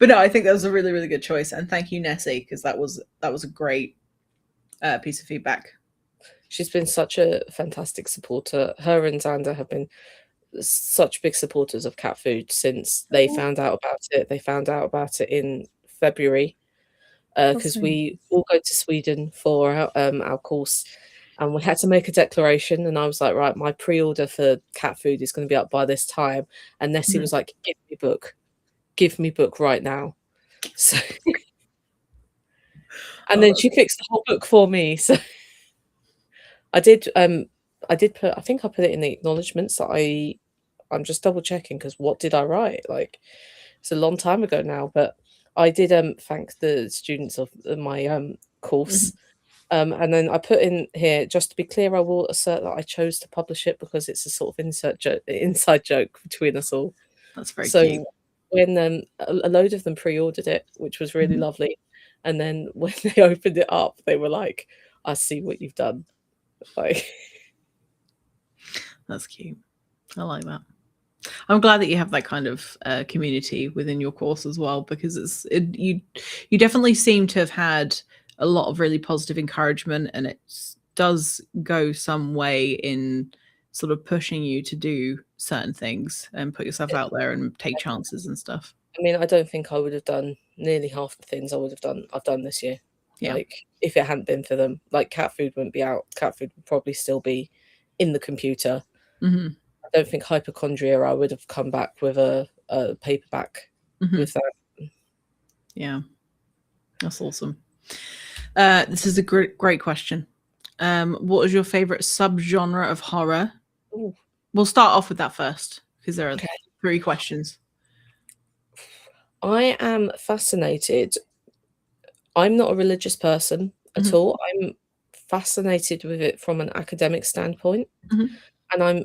But no, I think that was a really, really good choice, and thank you, Nessie, because that was a great piece of feedback. She's been such a fantastic supporter. Her and Xander have been such big supporters of cat food since they found out about it. They found out about it in February because we all go to Sweden for our course, and we had to make a declaration. And I was like, right, my pre-order for cat food is going to be up by this time. And Nessie was like, give me book right now. So, and then she fixed the whole book for me. So I did put, I think I put it in the acknowledgements that I'm just double checking, because what did I write? It's a long time ago now, but I did thank the students of my course. And then I put in here, just to be clear, I will assert that I chose to publish it because it's a sort of inside joke between us all. That's very cute. When a load of them pre-ordered it, which was really lovely, and then when they opened it up, they were like, "I see what you've done." That's cute. I like that. I'm glad that you have that kind of community within your course as well, because you definitely seem to have had a lot of really positive encouragement, and it does go some way in sort of pushing you to do certain things and put yourself out there and take chances and stuff. I mean, I don't think I would have done nearly half the things I've done this year. Yeah. If it hadn't been for them, cat food wouldn't be out. Cat food would probably still be in the computer. I don't think Hypochondria, I would have come back with a paperback with that. Yeah, that's awesome. This is a great question. What is your favorite subgenre of horror? Ooh. We'll start off with that first, because there are 3 questions. I am fascinated. I'm not a religious person at all. I'm fascinated with it from an academic standpoint, and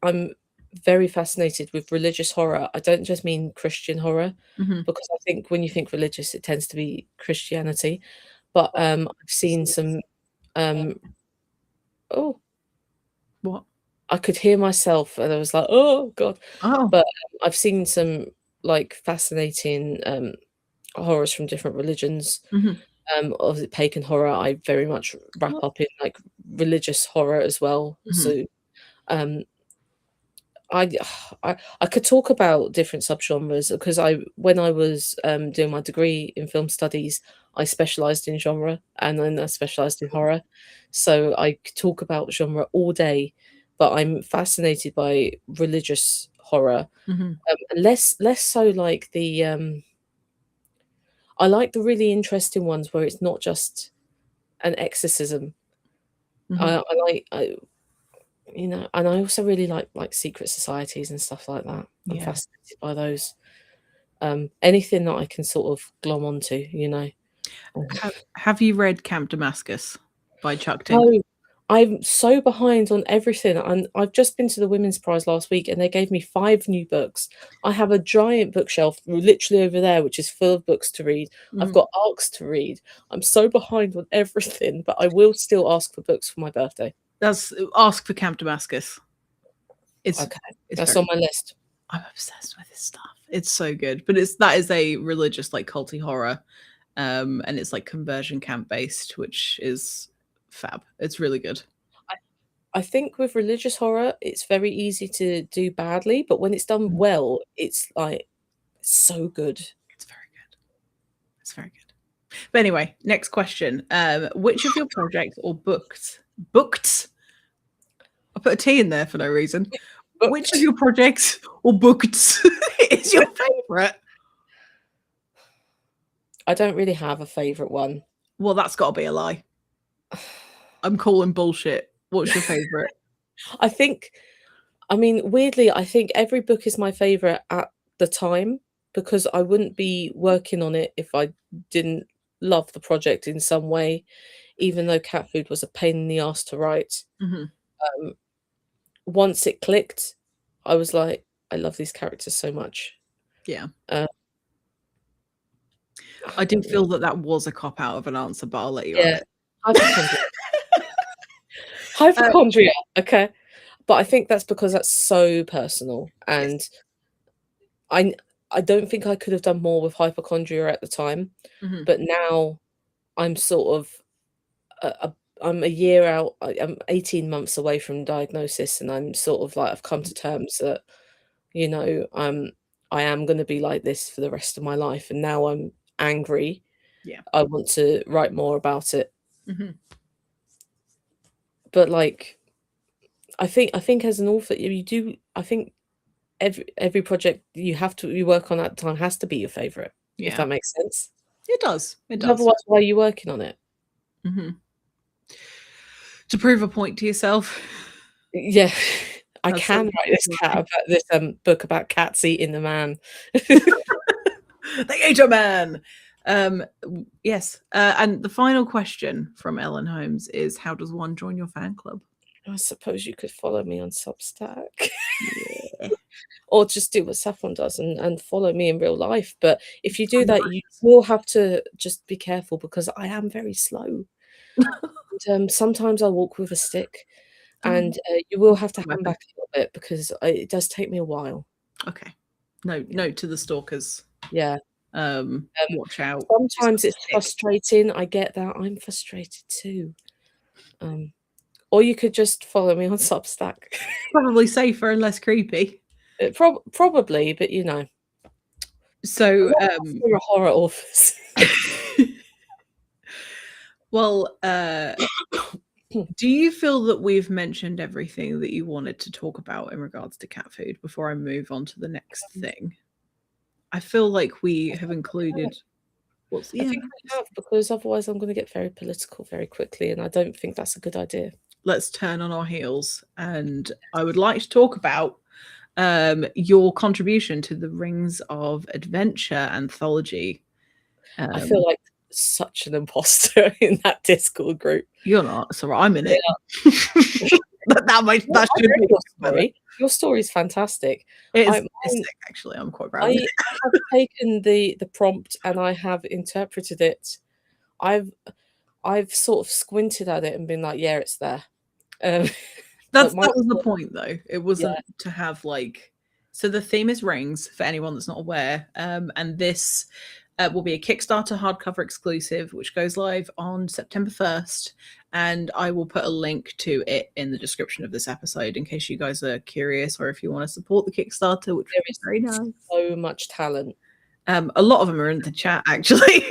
I'm very fascinated with religious horror. I don't just mean Christian horror, because I think when you think religious, it tends to be Christianity. But I've seen some. Oh, what? I could hear myself, and I was like, "Oh God!" Oh, but I've seen some fascinating horrors from different religions. Obviously, pagan horror, I very much wrap up in religious horror as well. So, I, I could talk about different subgenres because when I was doing my degree in film studies, I specialised in genre and then I specialised in horror. So I could talk about genre all day, but I'm fascinated by religious horror. Less so like I like the really interesting ones where it's not just an exorcism. I like and I also really like secret societies and stuff like that. I'm Yeah. fascinated by those. Anything that I can sort of glom onto. Have you read Camp Damascus by Chuck Tinker? No, I'm so behind on everything. I've just been to the Women's Prize last week and they gave me 5 new books. I have a giant bookshelf literally over there, which is full of books to read. I've got arcs to read. I'm so behind on everything, but I will still ask for books for my birthday. Ask for Camp Damascus. Okay. That's on my list. I'm obsessed with this stuff. It's so good. But that is a religious, like, culty horror. And it's like conversion camp based, which is fab. It's really good. I think with religious horror, it's very easy to do badly, but when it's done well, it's like so good. It's very good. It's very good. But anyway, next question. Which of your projects or booked? I put a T in there for no reason. Which of your projects or booked is your favorite? I don't really have a favorite one. Well, that's got to be a lie. I'm calling bullshit. What's your favorite? Weirdly, I think every book is my favorite at the time because I wouldn't be working on it if I didn't love the project in some way, even though cat food was a pain in the ass to write. Once it clicked, I was like, I love these characters so much. Yeah. I do feel that was a cop out of an answer, but I'll let you have it. Hypochondria, okay. But I think that's because that's so personal, and I don't think I could have done more with hypochondria at the time, but now I'm sort of I'm a year out. I'm 18 months away from diagnosis, and I'm sort of like I've come to terms that I am going to be like this for the rest of my life, and now I'm angry. Yeah, I want to write more about it. But like, I think as an author, you do. I think every project you work on at the time has to be your favorite. Yeah. If that makes sense. It does. It does. Otherwise, why are you working on it? To prove a point to yourself. Yeah, I can write this book about cats eating the man. They ate a man. Yes. And the final question from Ellen Holmes is, how does one join your fan club? I suppose you could follow me on Substack. Yeah. Or just do what Saffron does and follow me in real life. But if you do that, you will have to just be careful because I am very slow. And, sometimes I walk with a stick, and you will have to hang back a little bit because it does take me a while. Okay. Note to the stalkers. Yeah. Watch out. Sometimes it's frustrating. I get that. I'm frustrated too. Or you could just follow me on Substack. Probably safer and less creepy. Probably, but you know. So you're horror authors. Well, do you feel that we've mentioned everything that you wanted to talk about in regards to cat food before I move on to the next thing? I feel like we have included. I think we have, because otherwise I'm going to get very political very quickly, and I don't think that's a good idea. Let's turn on our heels, and I would like to talk about your contribution to the Rings of Adventure anthology. I feel like such an imposter in that Discord group. You're not, so I'm in it. that should be your story. Your story is fantastic. It's sick, actually. I'm quite proud of it. I have taken the prompt and I have interpreted it. I've sort of squinted at it and been like, yeah, it's there. That was the point, though. It wasn't to have like. So the theme is rings, for anyone that's not aware, and this will be a Kickstarter hardcover exclusive, which goes live on September 1st. And I will put a link to it in the description of this episode in case you guys are curious or if you want to support the Kickstarter, which There is is very nice. so much talent. A lot of them are in the chat, actually.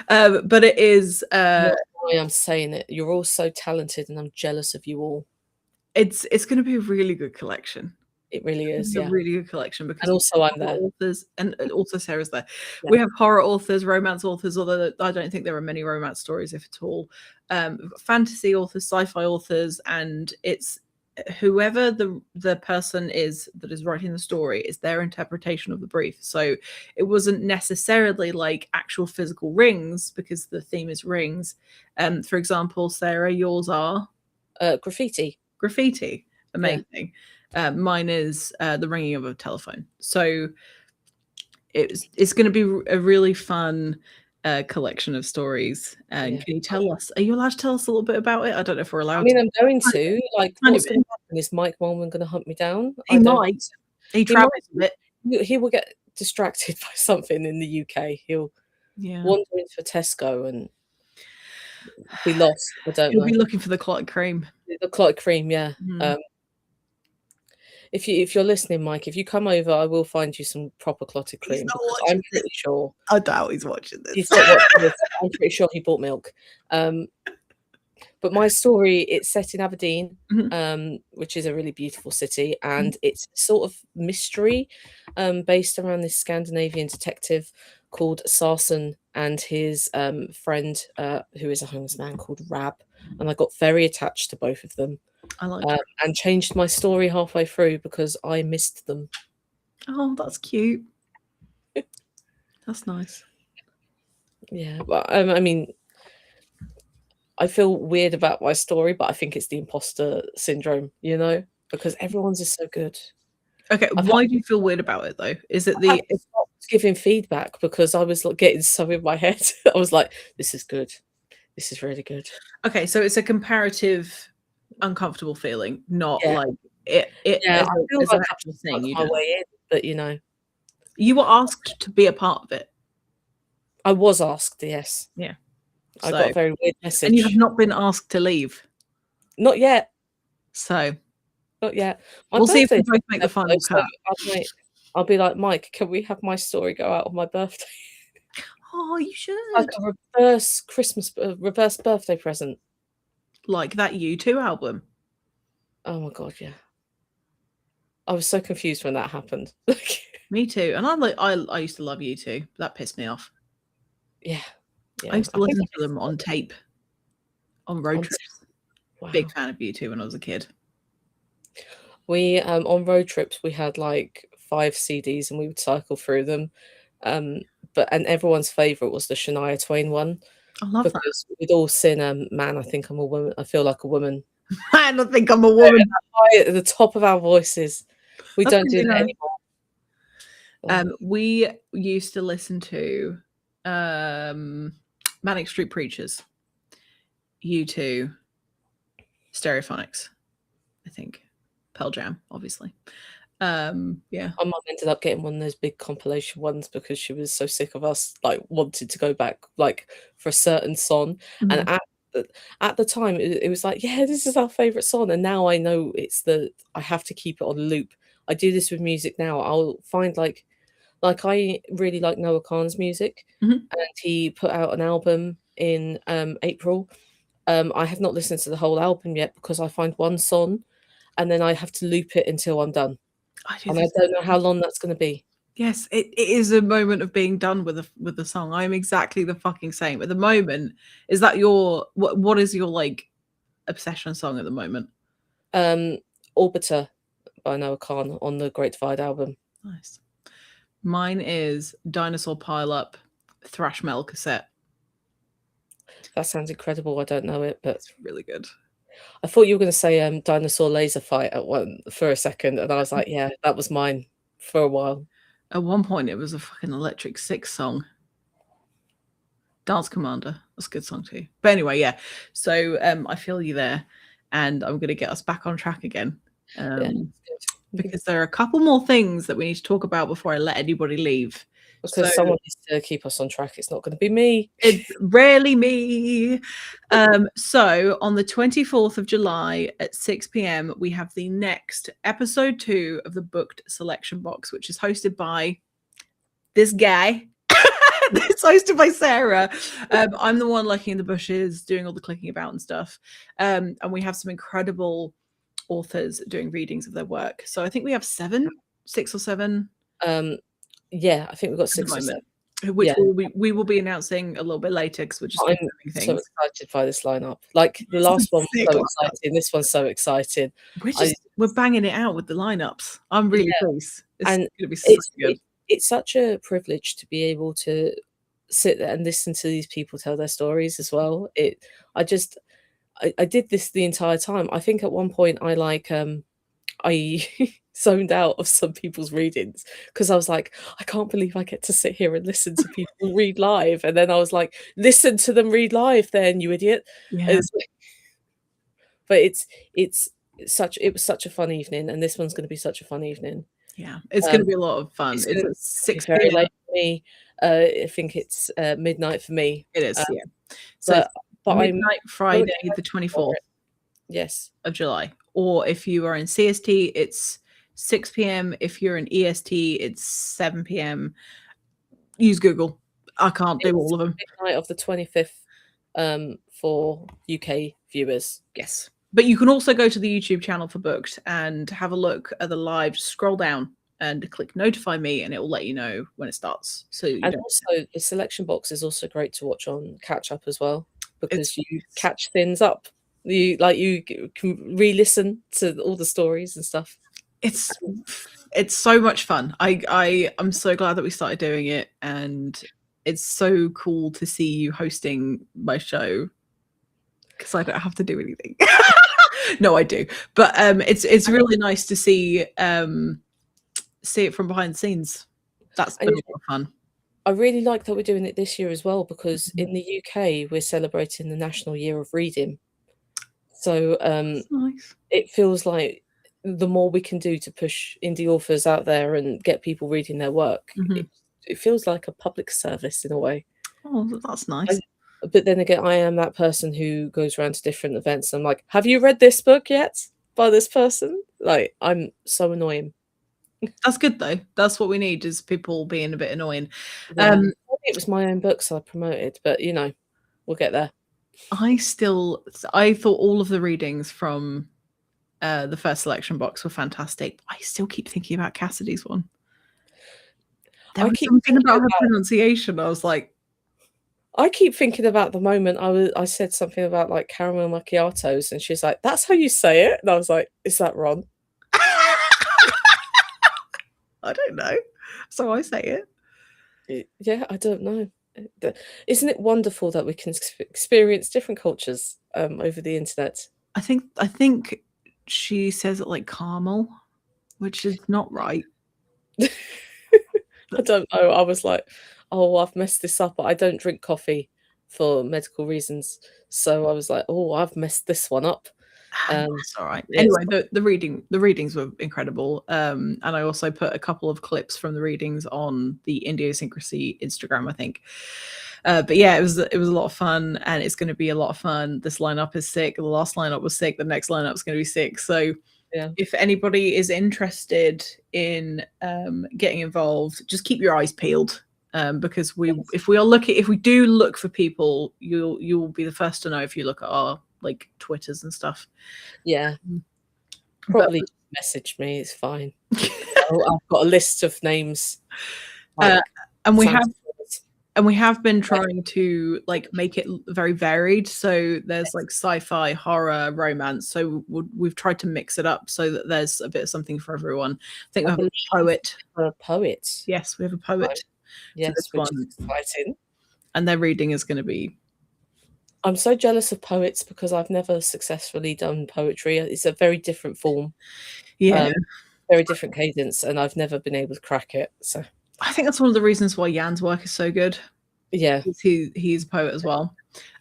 But it is... I'm saying it. You're all so talented and I'm jealous of you all. It's going to be a really good collection. It really is, a really good collection because and also I'm there. Authors and also Sarah's there. Yeah. We have horror authors, romance authors, although I don't think there are many romance stories, if at all. We've got fantasy authors, sci-fi authors, and it's whoever the person is that is writing the story is their interpretation of the brief. So it wasn't necessarily like actual physical rings because the theme is rings. For example, Sarah, yours are graffiti. Amazing. Yeah. Mine is the ringing of a telephone. So it's going to be a really fun collection of stories. And can you tell us? Are you allowed to tell us a little bit about it? I don't know if we're allowed. I mean, I'm going to. Like, what's going to happen is Mike Wellman going to hunt me down. He might. He travels a bit. He will get distracted by something in the UK. He'll wander into a Tesco and be lost. I don't know. He'll be looking for the clotted cream. The clotted cream, yeah. If you're listening, Mike, if you come over, I will find you some proper clotted cream. I'm pretty sure. I doubt he's watching this. He's not watching this. I'm pretty sure he bought milk. But my story, it's set in Aberdeen, which is a really beautiful city, and it's sort of mystery based around this Scandinavian detective called Sarsen and his friend, who is a homeless man called Rab. And I got very attached to both of them. I like it. And changed my story halfway through because I missed them. Oh, that's cute. That's nice. Yeah, but I mean, I feel weird about my story, but I think it's the imposter syndrome, you know, because everyone's is so good. Okay, why do you feel weird about it though? Is it the giving feedback because I was like getting so in my head? I was like, this is good. This is really good. Okay, so it's a comparative uncomfortable feeling, not like it I feel like an actual thing you my way in, but you know, you were asked to be a part of it. I was asked, yes. Yeah, I got a very weird message, and you have not been asked to leave. Not yet. So not yet. We'll see if we both make the final cut. I'll be like, Mike, can we have my story go out on my birthday? Oh, you should. Like a reverse birthday present. Like that U2 album. Oh my god, yeah. I was so confused when that happened. Me too. And I'm like, I used to love U2. That pissed me off. Yeah. I used to listen to them on tape on road trips. Wow. Big fan of U2 when I was a kid. We on road trips we had like 5 CDs and we would cycle through them. But everyone's favourite was the Shania Twain one. I love that. We'd all sing Man, I Think I'm a Woman. I Feel Like a Woman. Man, I Think I'm a Woman. At the top of our voices. We don't do that anymore. We used to listen to Manic Street Preachers, U2, Stereophonics, I think, Pearl Jam, obviously. Yeah, my mum ended up getting one of those big compilation ones because she was so sick of us like wanted to go back like for a certain song. And at the time it was like, yeah, this is our favorite song, and now I know I have to keep it on loop. I do this with music now. I'll find like I really like Noah Kahan's music, and he put out an album in April. I have not listened to the whole album yet because I find one song and then I have to loop it until I'm done. I don't know how long that's going to be. Yes, it is a moment of being done with the song. I'm exactly the fucking same. At the moment, is that your what is your like obsession song at the moment? Orbiter by Noah Kahan on the Great Divide album. Nice. Mine is Dinosaur Pile Up thrash metal cassette. That sounds incredible. I don't know it, but it's really good. I thought you were going to say Dinosaur Laser Fight for a second, and I was like, yeah, that was mine for a while. At one point, it was a fucking Electric Six song. Dance Commander. That's a good song too. But anyway, yeah. So I feel you there, and I'm going to get us back on track again. Because there are a couple more things that we need to talk about before I let anybody leave. Because So someone needs to keep us on track. It's not going to be me. it's rarely me. So on the 24th of July at 6 p.m., we have the next episode 2 of the Booked Selection Box, which is hosted by this guy. It's hosted by Sarah. I'm the one lurking in the bushes, doing all the clicking about and stuff. And we have some incredible authors doing readings of their work. So I think we have 6 or 7. Yeah, I think we've got at the 6 or 7. moment, which Yeah. we will be announcing a little bit later because we're just I'm confirming so things. excited by this lineup. Like the last one was so exciting. This one's so exciting. We're banging it out with the lineups. I'm really pleased. It's And gonna be so good. it's such a privilege to be able to sit there and listen to these people tell their stories as well. I did this the entire time. I think at one point I zoned out of some people's readings because I was like, I can't believe I get to sit here and listen to people read live. And then I was like, listen to them read live then, you idiot. Yeah. But it was such a fun evening, and this one's going to be such a fun evening. Yeah, it's going to be a lot of fun. It's at 6 very p.m. late for me. I think it's midnight for me. It is, yeah. So but midnight Friday, the 24th yes, of July. Or if you are in CST, it's 6 p.m. If you're in EST, it's 7 p.m. Use Google. I can't do all of them. Midnight of the 25th for UK viewers. Yes. But you can also go to the YouTube channel for Booked and have a look at the live. Just scroll down and click notify me, and it will let you know when it starts. So also the selection box is also great to watch on catch up as well, because you catch things up. You can re-listen to all the stories and stuff. It's so much fun. I'm so glad that we started doing it, and it's so cool to see you hosting my show because I don't have to do anything. No, I do, but it's really nice to see it from behind the scenes. That's been a lot of fun. I really like that we're doing it this year as well, because in the UK we're celebrating the National Year of Reading. So nice. It feels like the more we can do to push indie authors out there and get people reading their work, it feels like a public service in a way. Oh, that's nice. But then again, I am that person who goes around to different events. And I'm like, have you read this book yet by this person? Like, I'm so annoying. That's good though. That's what we need, is people being a bit annoying. Yeah. It was my own book, so I promoted, but we'll get there. I thought all of the readings from the first selection box were fantastic. I still keep thinking about Cassidy's one. There was something about her pronunciation. I was like, I keep thinking about the moment I said something about like caramel macchiatos, and she's like, "That's how you say it," and I was like, "Is that wrong?" I don't know. So I say it. Yeah, I don't know. Isn't it wonderful that we can experience different cultures over the internet? I think she says it like caramel, which is not right. I don't know. I was like, oh, I've messed this up. I don't drink coffee for medical reasons. So I was like, oh, I've messed this one up. That's all right. Anyway, the readings were incredible. And I also put a couple of clips from the readings on the Idiosyncrasy Instagram, I think. But yeah, it was a lot of fun, and it's going to be a lot of fun. This lineup is sick. The last lineup was sick. The next lineup is going to be sick. So yeah, if anybody is interested in getting involved, just keep your eyes peeled, because if we do look for people, you'll be the first to know if you look at our like Twitters and stuff. Yeah, probably message me. It's fine. I've got a list of names, and we have been trying to like make it very varied. So there's like sci-fi, horror, romance. So we've tried to mix it up so that there's a bit of something for everyone. I think we have a poet. A poet. Yes, we have a poet. Yes, which is exciting. And their reading is going to be. I'm so jealous of poets because I've never successfully done poetry. It's a very different form. Yeah. Very different cadence, and I've never been able to crack it. So I think that's one of the reasons why Jan's work is so good. Yeah. He's a poet as well.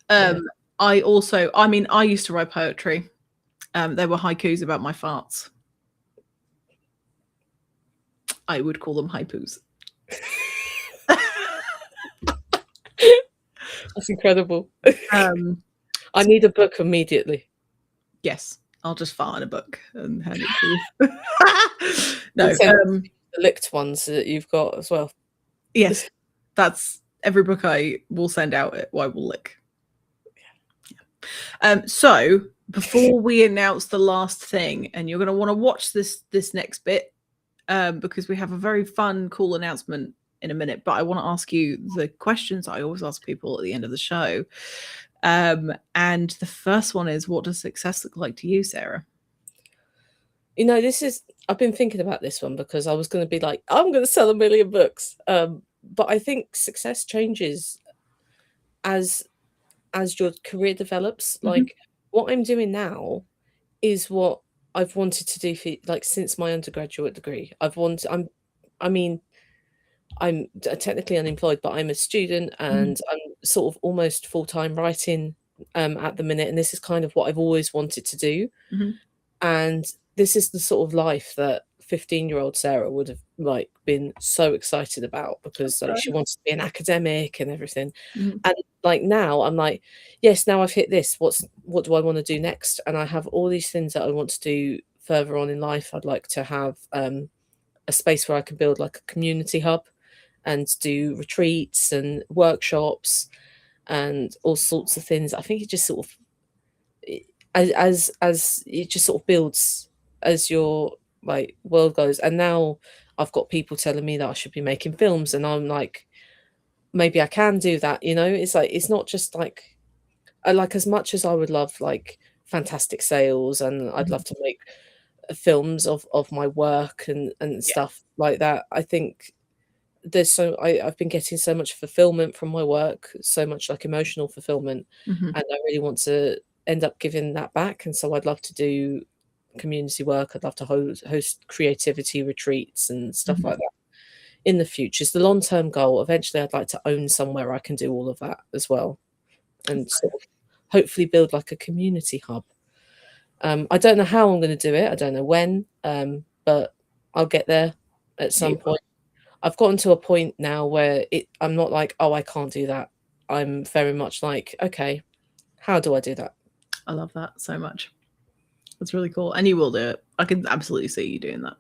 I used to write poetry. There were haikus about my farts. I would call them haikus. That's incredible. Um, I need a book immediately. yes, I'll just fart in a book and hand it to you. No, And send the licked ones that you've got as well. yes, that's every book I will send out. I will lick. So before we announce the last thing, and you're going to want to watch this next bit, because we have a very fun, cool announcement in a minute. But I want to ask you the questions I always ask people at the end of the show. And the first one is, what does success look like to you, Sarah? You know, I've been thinking about this one because I was going to be like, I'm going to sell 1 million books. But I think success changes as your career develops. Mm-hmm. Like what I'm doing now is what I've wanted to do for like since my undergraduate degree. I mean, I'm technically unemployed, but I'm a student and I'm sort of almost full-time writing at the minute. And this is kind of what I've always wanted to do. Mm-hmm. And this is the sort of life that 15-year-old Sarah would have like been so excited about because like she wants to be an academic and everything. Mm-hmm. And like now I'm like, yes, now I've hit this. What do I want to do next? And I have all these things that I want to do further on in life. I'd like to have a space where I can build like a community hub and do retreats and workshops and all sorts of things. I think it just sort of as it just sort of builds as your like world goes. And now I've got people telling me that I should be making films, and I'm like, maybe I can do that. You know, it's like it's not just like like as much as I would love like fantastic sales, and I'd love to make films of my work and stuff like that. I think I've been getting so much fulfillment from my work, so much like emotional fulfillment, Mm-hmm. and I really want to end up giving that back. And so I'd love to do community work. I'd love to host creativity retreats and stuff Mm-hmm. like that in the future. It's the long-term goal. Eventually I'd like to own somewhere I can do all of that as well, and sort of hopefully build like a community hub. I don't know how I'm going to do it. I don't know when, but I'll get there at some point. I've gotten to a point now where I'm not like, oh, I can't do that. I'm very much like, okay, how do I do that? I love that so much. That's really cool. And you will do it. I can absolutely see you doing that.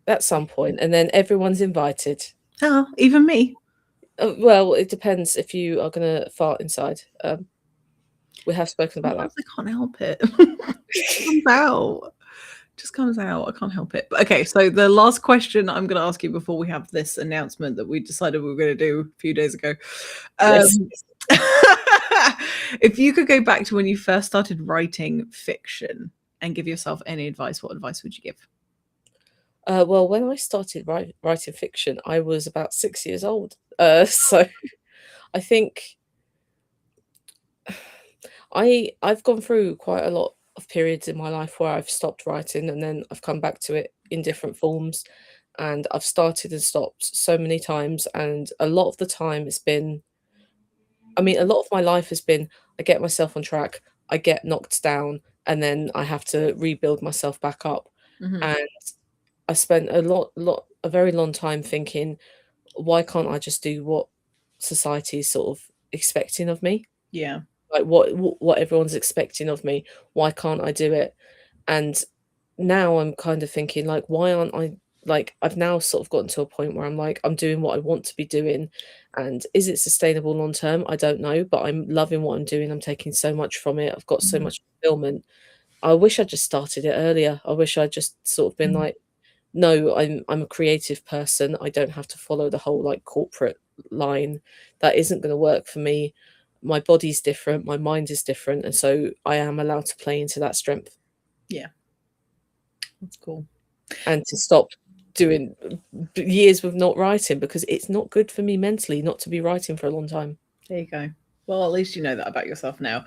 At some point, and then everyone's invited. Oh, even me? Well, it depends if you are going to fart inside. We have spoken about that. I can't help it. It comes out. Just comes out. I can't help it. But okay, so the last question I'm going to ask you before we have this announcement that we decided we were going to do a few days ago. Yes. If you could go back to when you first started writing fiction and give yourself any advice, what advice would you give? Well, when I started writing fiction, I was about 6 years old. So I think I've gone through quite a lot of periods in my life where I've stopped writing and then I've come back to it in different forms, and I've started and stopped so many times, and a lot of the time it's been, I mean, a lot of my life has been I get myself on track, I get knocked down, and then I have to rebuild myself back up. Mm-hmm. And I spent a very long time thinking, why can't I just do what society is sort of expecting of me? Yeah. Like what everyone's expecting of me. Why can't I do it? And now I'm kind of thinking like, why aren't I, like I've now sort of gotten to a point where I'm like, I'm doing what I want to be doing, and is it sustainable long term? I don't know, but I'm loving what I'm doing. I'm taking so much from it. I've got so much fulfillment. I wish I just started it earlier. I wish I'd just sort of been like, no, I'm a creative person. I don't have to follow the whole like corporate line. That isn't going to work for me. My body's different, my mind is different, and so I am allowed to play into that strength. Yeah. That's cool. And to stop doing years with not writing, because it's not good for me mentally not to be writing for a long time. There you go. Well, at least you know that about yourself now.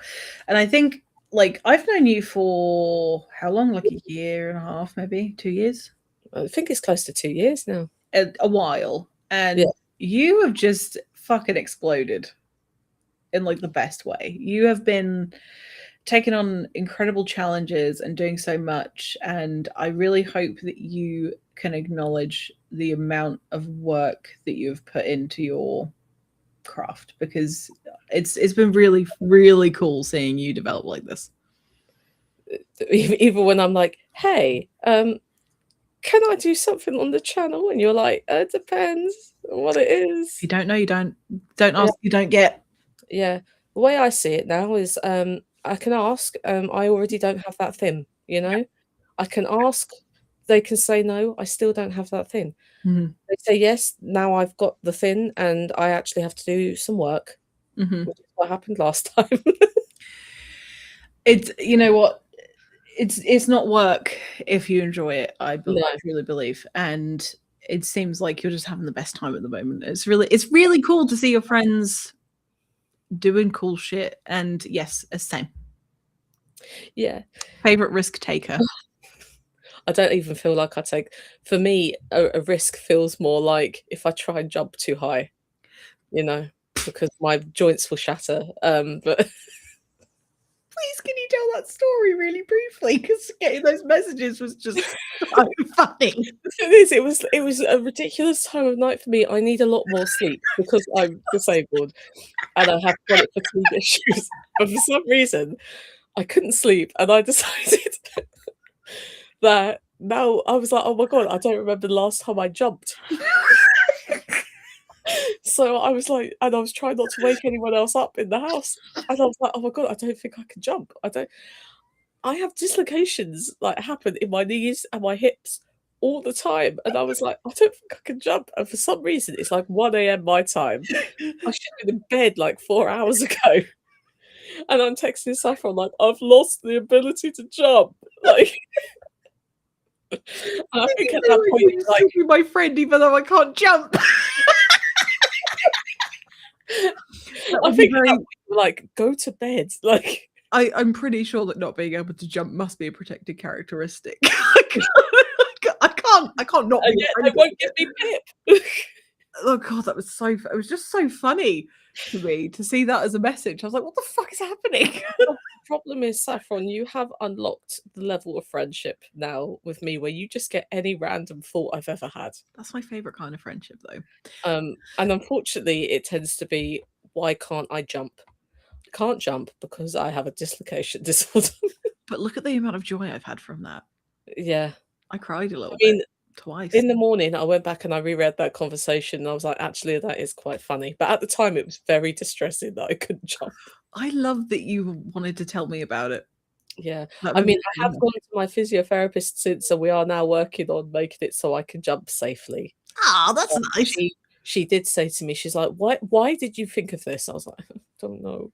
And I think, like, I've known you for how long? Like a year and a half, maybe 2 years? I think it's close to 2 years now. A while. And you have just fucking exploded in like the best way. You have been taking on incredible challenges and doing so much. And I really hope that you can acknowledge the amount of work that you've put into your craft, because it's been really, really cool seeing you develop like this. Even when I'm like, hey, can I do something on the channel? And you're like, it depends on what it is. If you don't know, you don't ask, you don't get. Yeah. The way I see it now is I can ask, I already don't have that thing, you know? I can ask, they can say no, I still don't have that thing. Mhm. They say yes, now I've got the thing and I actually have to do some work, Mhm. which is what happened last time. It's, you know what, it's not work if you enjoy it. I No. truly believe, and it seems like you're just having the best time at the moment. It's really cool to see your friends doing cool shit. And yes, same. Yeah. Favorite risk taker. I don't even feel like I take, for me, a risk feels more like if I try and jump too high, you know, because my joints will shatter. But Please, can you tell that story really briefly? Because getting those messages was just so funny. the thing is, it was a ridiculous time of night for me. I need a lot more sleep because I'm disabled and I have chronic fatigue issues. But for some reason, I couldn't sleep, and I decided that now I was like, oh my god, I don't remember the last time I jumped. So I was like, and I was trying not to wake anyone else up in the house, and I was like, oh my god, I don't think I can jump. I have dislocations like happen in my knees and my hips all the time, and I was like, I don't think I can jump. And for some reason, it's like 1 a.m. my time. I should have been in bed like 4 hours ago, and I'm texting Saffron like, I've lost the ability to jump. Like, and I think at that point, it's like, you're my friend, even though I can't jump. I think at that point, like, go to bed. Like, I'm pretty sure that not being able to jump must be a protected characteristic. I can't not be. yeah, they won't give me pip. Oh god, that was it was just so funny to me to see that as a message. I was like, what the fuck is happening? The problem is, Saffron, you have unlocked the level of friendship now with me where you just get any random thought I've ever had. That's my favorite kind of friendship, though. And unfortunately, it tends to be, why can't I jump? I can't jump because I have a dislocation disorder. But look at the amount of joy I've had from that. Yeah. I cried a little I mean, bit twice. in the morning, I went back and I reread that conversation and I was like, actually, that is quite funny. But at the time, it was very distressing that I couldn't jump. I love that you wanted to tell me about it. Yeah. That I made mean, me I have feel- gone to my physiotherapist since, and we are now working on making it so I can jump safely. Ah, that's nice. She did say to me, she's like, why did you think of this? I was like, I don't know.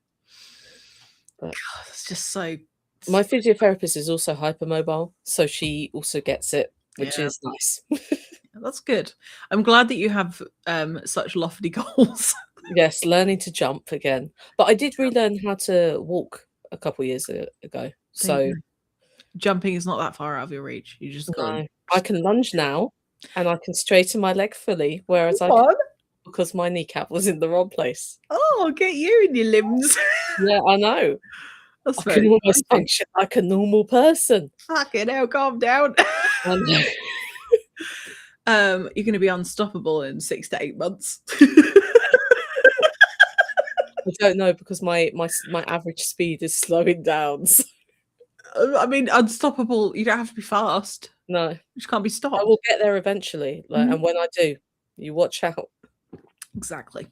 But God, it's just so. my physiotherapist is also hypermobile, so she also gets it, which Yeah. is nice. That's good. I'm glad that you have such lofty goals. Yes, learning to jump again. But I did relearn how to walk a couple of years ago. So Jumping is not that far out of your reach. You just go. no, I can lunge now and I can straighten my leg fully, whereas I What? couldn't because my kneecap was in the wrong place. Oh, get you and your limbs. Yeah, I know. That's I very can almost exciting. function like a normal person. Fucking hell, calm down. I know. You're going to be unstoppable in 6 to 8 months. I don't know because my average speed is slowing down. So I mean, unstoppable. You don't have to be fast. no, You just can't be I stopped. will get there eventually. Like, and when I do, you watch out. Exactly.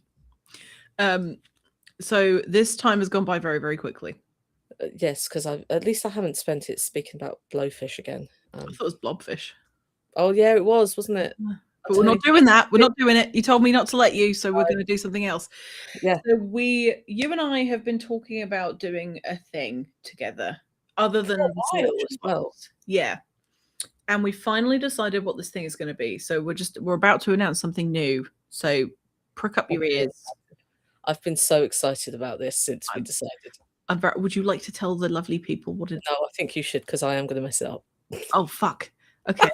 So this time has gone by very, very quickly. Yes, because at least I haven't spent it speaking about blowfish again. I thought it was blobfish. Oh yeah, it was, wasn't it? But we're not doing that. We're not doing it. You told me not to let you, so we're going to do something else. Yeah. So you and I have been talking about doing a thing together, other than the selection as well. ones. Yeah. And we finally decided what this thing is going to be. So we're about to announce something new. So prick up your ears. I've been so excited about this since we decided. Would you like to tell the lovely people what it is? No, I think you should because I am going to mess it up. Oh, fuck. Okay.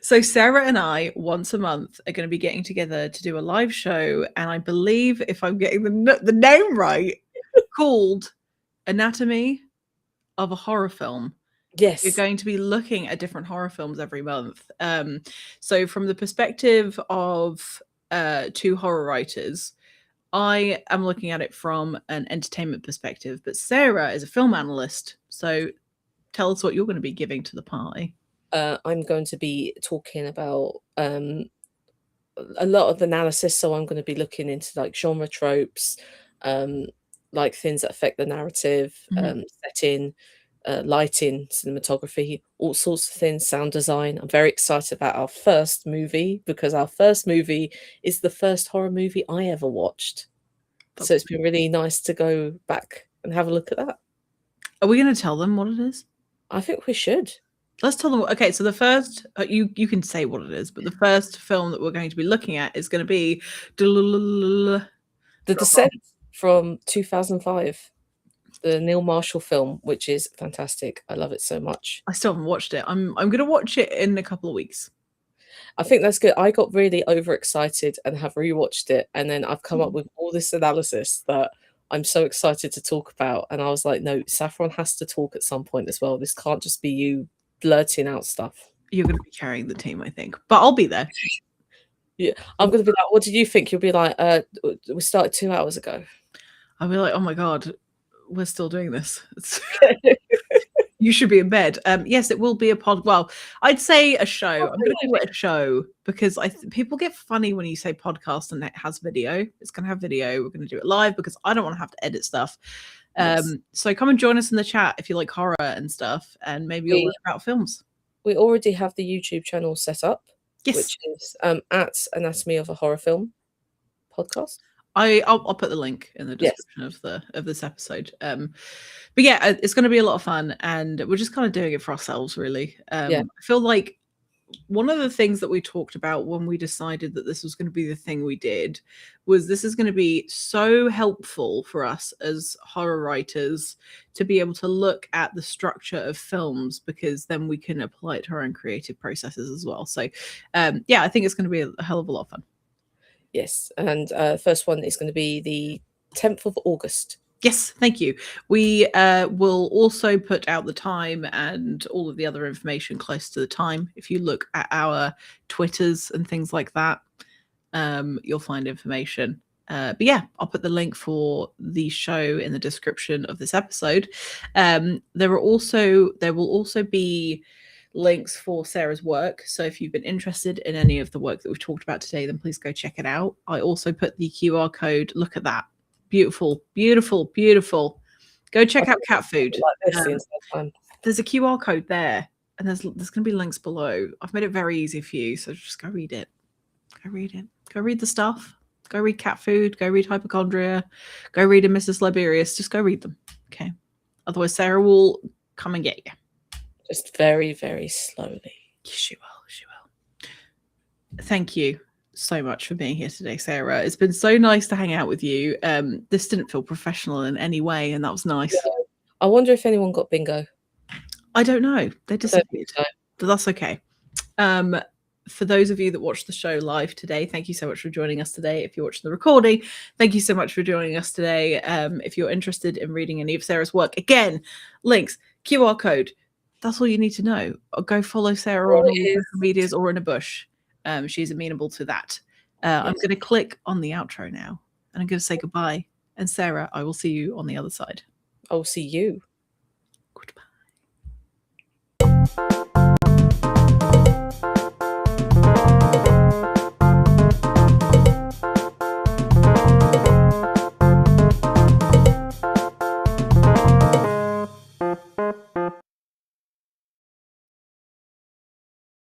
So Sarah and I, once a month, are going to be getting together to do a live show. And I believe, if I'm getting the name right, called Anatomy of a Horror Film. Yes. You're going to be looking at different horror films every month. So from the perspective of 2 horror writers, I am looking at it from an entertainment perspective, but Sarah is a film analyst. So tell us what you're going to be giving to the party. I'm going to be talking about a lot of analysis. So I'm going to be looking into like genre tropes, like things that affect the narrative, setting, lighting, cinematography, all sorts of things, sound design. I'm very excited about our first movie because our first movie is the first horror movie I ever watched. So it's been really nice to go back and have a look at that. Are we going to tell them what it is? I think we should. Let's tell them. Okay, so the first, you can say what it is, but the first film that we're going to be looking at is going to be The Descent from 2005, the Neil Marshall film, which is fantastic. I love it so much. I still haven't watched it. I'm going to watch it in a couple of weeks. I think that's good. I got really overexcited and have rewatched it, and then I've come up with all this analysis that I'm so excited to talk about. And I was like, no, Saffron has to talk at some point as well. This can't just be you blurting out stuff. You're going to be carrying the team, I think, but I'll be there. Yeah, I'm going to be like, what did you think? You'll be like, we started 2 hours ago. I'll be like, oh my God, we're still doing this. You should be in bed. Yes, it will be a pod. Well, I'd say a show. I'm going to call it a show because people get funny when you say podcast and it has video. It's going to have video. We're going to do it live because I don't want to have to edit stuff. Yes. So come and join us in the chat if you like horror and stuff, and maybe you'll learn about films. We already have the YouTube channel set up, yes, which is at Anatomy of a Horror Film podcast. I'll put the link in the description of this episode. But yeah, it's going to be a lot of fun, and we're just kind of doing it for ourselves, really. I feel like one of the things that we talked about when we decided that this was going to be the thing we did was this is going to be so helpful for us as horror writers to be able to look at the structure of films, because then we can apply it to our own creative processes as well. So yeah, I think it's going to be a hell of a lot of fun. Yes, and first one is going to be the 10th of August. Yes, thank you. We will also put out the time and all of the other information close to the time. If you look at our Twitters and things like that, you'll find information. But yeah, I'll put the link for the show in the description of this episode. There will also be links for Sarah's work. So if you've been interested in any of the work that we've talked about today, then please go check it out. I also put the QR code. Look at that. Beautiful, beautiful, beautiful. Go check out cat food. There's a QR code there, and there's going to be links below. I've made it very easy for you, so just go read it. Go read it. Go read the stuff. Go read cat food. Go read hypochondria. Go read Mrs. Liberius. Just go read them. Okay. Otherwise, Sarah will come and get you. Just very, very slowly. She will. She will. Thank you so much for being here today, Sarah. It's been so nice to hang out with you. This didn't feel professional in any way, and that was nice. Yeah. I wonder if anyone got bingo. I don't know. They disappeared, but that's okay. For those of you that watched the show live today, thank you so much for joining us today. If you're watching the recording, thank you so much for joining us today. If you're interested in reading any of Sarah's work, again, links, QR code. That's all you need to know. Or go follow Sarah on all social medias or in a bush. She's amenable to that. Yes. I'm going to click on the outro now, and I'm going to say goodbye. And Sarah, I will see you on the other side. I'll see you.